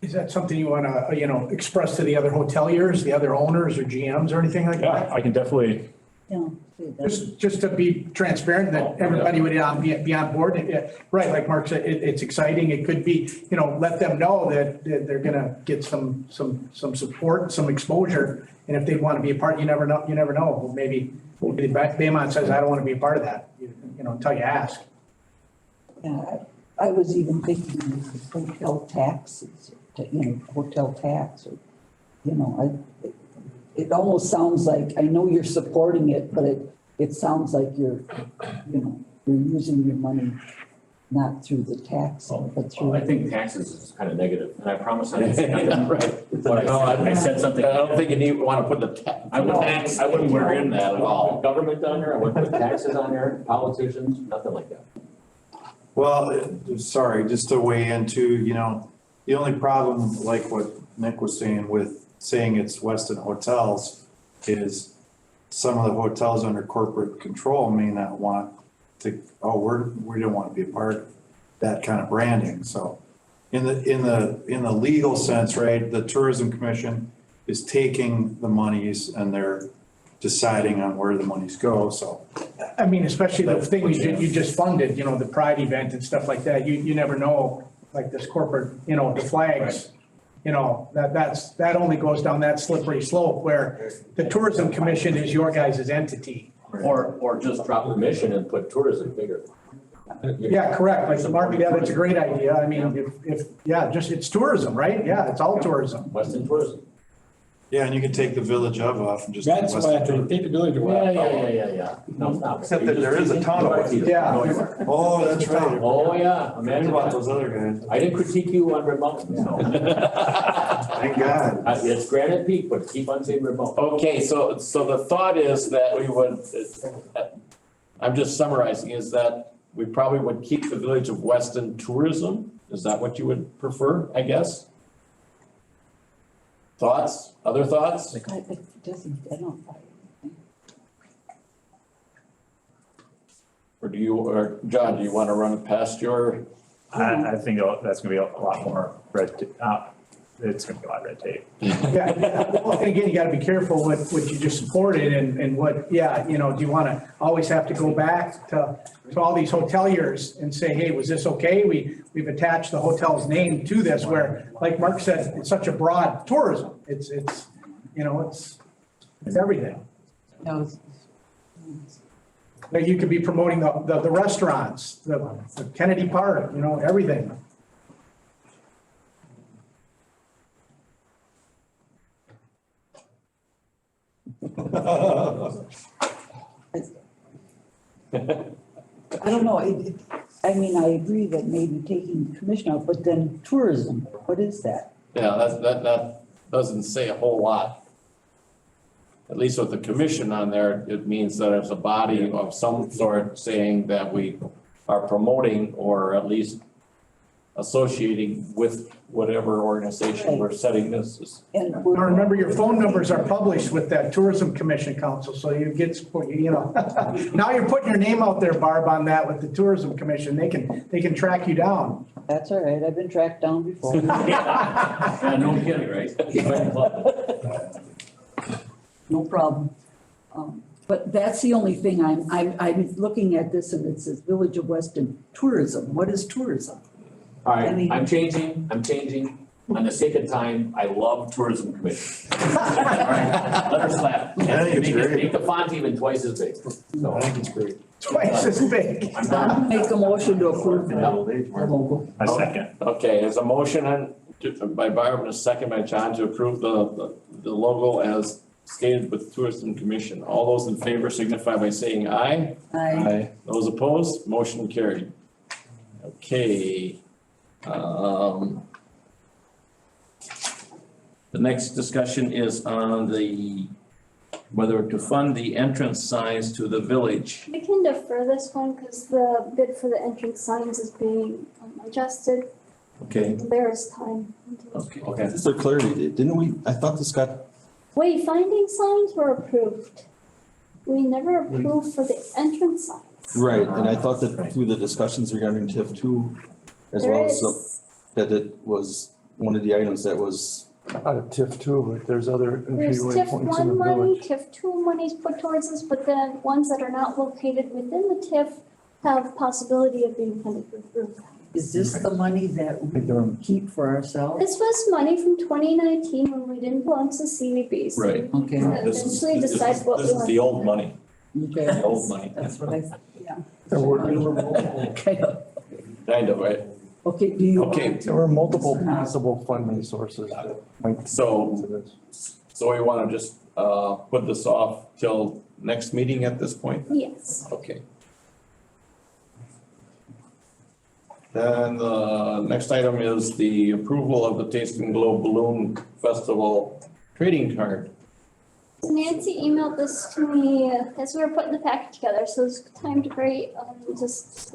Is that something you want to, express to the other hoteliers, the other owners or GMs or anything like that? Yeah, I can definitely. Yeah. Just to be transparent, that everybody would be on board. Yeah, right, like Mark said, it's exciting. It could be, let them know that they're gonna get some support, some exposure. And if they want to be a part, you never know. Maybe Baymont says, I don't want to be a part of that, until you ask. Yeah, I was even thinking hotel taxes, hotel tax or, it almost sounds like, I know you're supporting it, but it sounds like you're using your money not through the tax, but through. I think taxes is kind of negative, and I promise I didn't say that. Right. But I said something. I don't think you want to put the I wouldn't put in that at all. Government on there, I wouldn't put taxes on there, politicians, nothing like that. Well, sorry, just to weigh into, the only problem, like what Nick was saying with saying it's Weston Hotels, is some of the hotels under corporate control may not want to, we don't want to be a part of that kind of branding. So in the legal sense, right, the Tourism Commission is taking the monies and they're deciding on where the monies go, so. I mean, especially the thing you just funded, the Pride event and stuff like that, you never know, like this corporate, the flags, that only goes down that slippery slope where the Tourism Commission is your guys' entity. Or just drop the mission and put tourism bigger. Yeah, correct, like Mark, yeah, that's a great idea, I mean, it's tourism, right? Yeah, it's all tourism. Weston tourism. Yeah, and you can take the Village of off and just. That's why I have to take the village away. Yeah. No, stop. Except that there is a ton of it. Yeah. Oh, that's right. Oh, yeah. Think Imagine about that. those other guys. I didn't critique you on Red Mountain, so. Thank God. It's Granite Peak, but keep on saying Red Mountain. Okay, so the thought is that we would, I'm just summarizing, is that we probably would keep the Village of Weston tourism? Is that what you would prefer, I guess? Thoughts? Other thoughts? It doesn't identify. Or John, do you want to run it past your? I think that's gonna be a lot more red tape. It's gonna be a lot of red tape. Yeah, well, and again, you gotta be careful with what you just supported and what, do you wanna always have to go back to all these hoteliers and say, hey, was this okay? We've attached the hotel's name to this where, like Mark said, it's such a broad tourism. It's everything. No, Like you could be promoting the restaurants, the Kennedy Park, everything. I don't know, I mean, I agree that maybe taking the commission out, but then tourism, what is that? Yeah, that doesn't say a whole lot. At least with the commission on there, it means that there's a body of some sort saying that we are promoting or at least associating with whatever organization we're setting this as. And Now, remember, your phone numbers are published with that Tourism Commission Council, so you get, now you're putting your name out there, Barb, on that with the Tourism Commission. They can track you down. that's all right, I've been tracked down before. Yeah, no kidding, right? No problem. But that's the only thing I'm looking at this and it says Village of Weston Tourism. What is tourism? All right, I'm changing. On the sake of time, I love Tourism Commission. All right, let her slap. I think it's great. Make the font even twice as big. I think it's great. Twice as big. Make a motion to approve the logo. I second. Okay, there's a motion by Barb and a second by John to approve the logo as stated with Tourism Commission. All those in favor signify by saying aye. Aye. Those opposed, motion carried. Okay. The next discussion is on whether to fund the entrance signs to the village. We can defer this one because the bid for the entrance signs is being adjusted. Okay. There is time. Okay. Just for clarity, didn't we, I thought this got, Wayfinding signs were approved. We never approved for the entrance signs. right, and I thought that through the discussions regarding TIF two, as There well as is- that it was one of the items that was, Out of TIF two, but there's other There's entryway TIF points in the one money, village. TIF two monies put towards this, but then ones that are not located within the TIF have possibility of being funded with roof. Is this the money that we keep for ourselves? This was money from 2019 when we didn't belong to CVB. So Right. we Okay. Eventually decide what we This is want. the old money, Okay. the old money. That's what I thought, yeah. There were Okay, Kind of, right? okay, do you? Okay. multiple possible funding sources that might. So- into this. So we want to just put this off till next meeting at this point? Yes. Okay. Then the next item is the approval of the Taste and Glow Balloon Festival trading card. Nancy emailed this to me as we were putting the packet together, so it's time to create, is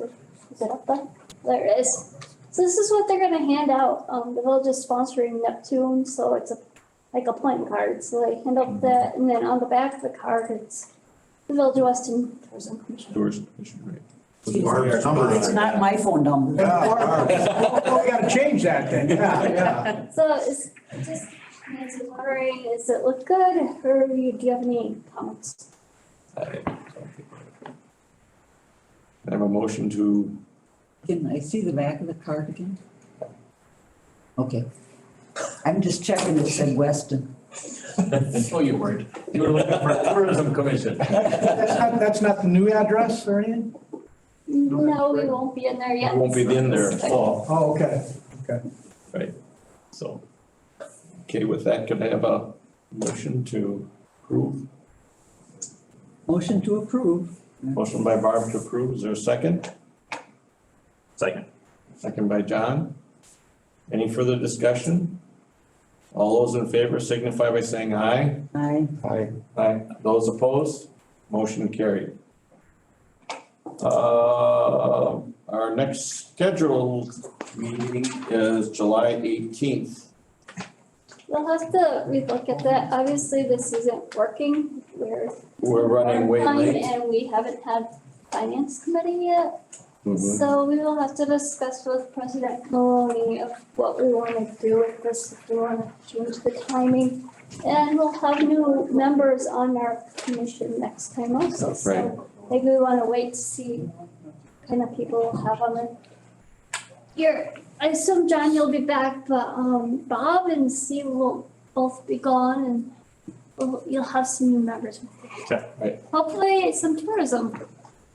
it up there? There it is. So this is what they're gonna hand out. The village is sponsoring Neptune, so it's like a playing card. So they hand out that, and then on the back of the card, it's the Village of Weston Tourism Commission. Tourism Commission, right? It's not my phone number. Oh, we gotta change that then, yeah. So it's just, Nancy wondering, does it look good, or do you have any comments? I have a motion to, Can I see the back of the card again? Okay. I'm just checking, it said Weston. No, you weren't. You were looking for Tourism Commission. That's not the new address or anything? No, we won't be in there yet. won't be in there. Oh, okay, okay. Right, so, okay, with that, could I have a motion to approve? Motion to approve. Motion by Barb to approve, is there a second? Second. Second by John. Any further discussion? All those in favor signify by saying aye. Aye. Aye. Aye. Those opposed? Motion carried. Our next scheduled meeting is July 18th. We'll have to relook at that. Obviously, this isn't working. We're running way behind late. And we haven't had finance committee yet. Mhm. So we will have to discuss with President Maloney of what we want to do with this, if we want to change the timing. And we'll have new members on our commission next time also. Right. So maybe we want to wait to see what kind of people we'll have on there. I assume, John, you'll be back, but Bob and Steve will both be gone, and you'll have some new members. Okay. Right. Hopefully some tourism,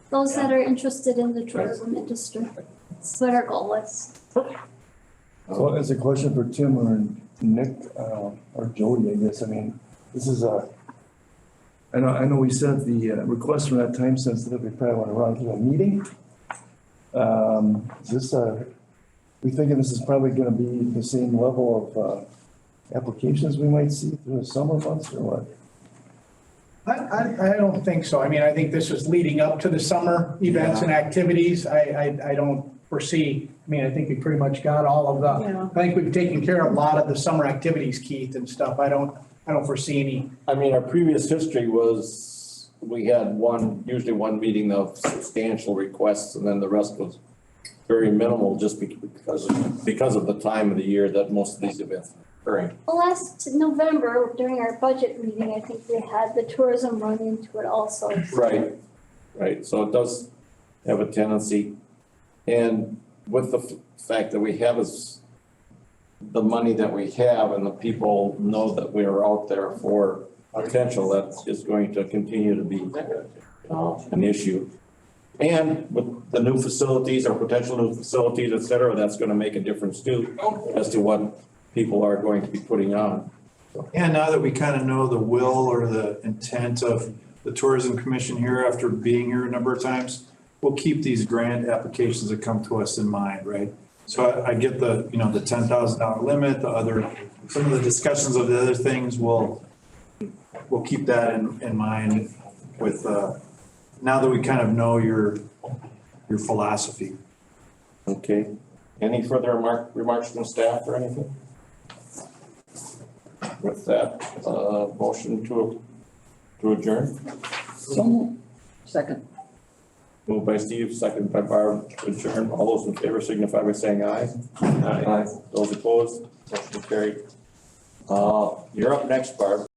those that are interested in the tourism industry. That's what our goal is. So as a question for Tim or Nick, or Jody, I guess, I mean, this is I know we said the request from that time sensitive, we probably want to run through a meeting. Is this we thinking this is probably gonna be the same level of applications we might see through the summer months or what? I don't think so. I mean, I think this is leading up to the summer events and activities. I don't foresee, I mean, I think we pretty much got all of Yeah. I think we've taken care of a lot of the summer activities, Keith, and stuff. I don't foresee any. I mean, our previous history was, we had usually one meeting of substantial requests, and then the rest was very minimal, just because of the time of the year that most of these events are occurring. Last November, during our budget meeting, I think we had the tourism run into it also. Right, right, so it does have a tendency. And with the fact that we have the money that we have and the people know that we are out there for potential, that is going to continue to be an issue. And with the new facilities or potential new facilities, et cetera, that's gonna make a difference too, as to what people are going to be putting on. And now that we kind of know the will or the intent of the Tourism Commission here after being here a number of times, we'll keep these grant applications that come to us in mind, right? So I get the, you know, the $10,000 limit, the other, some of the discussions of the other things, we'll keep that in mind with, now that we kind of know your philosophy. Okay. Any further remarks from staff or anything? With that, motion to adjourn. So, second. Moved by Steve, seconded by Barb to adjourn. All those in favor signify by saying aye. Aye. Those opposed, motion carried. You're up next, Barb.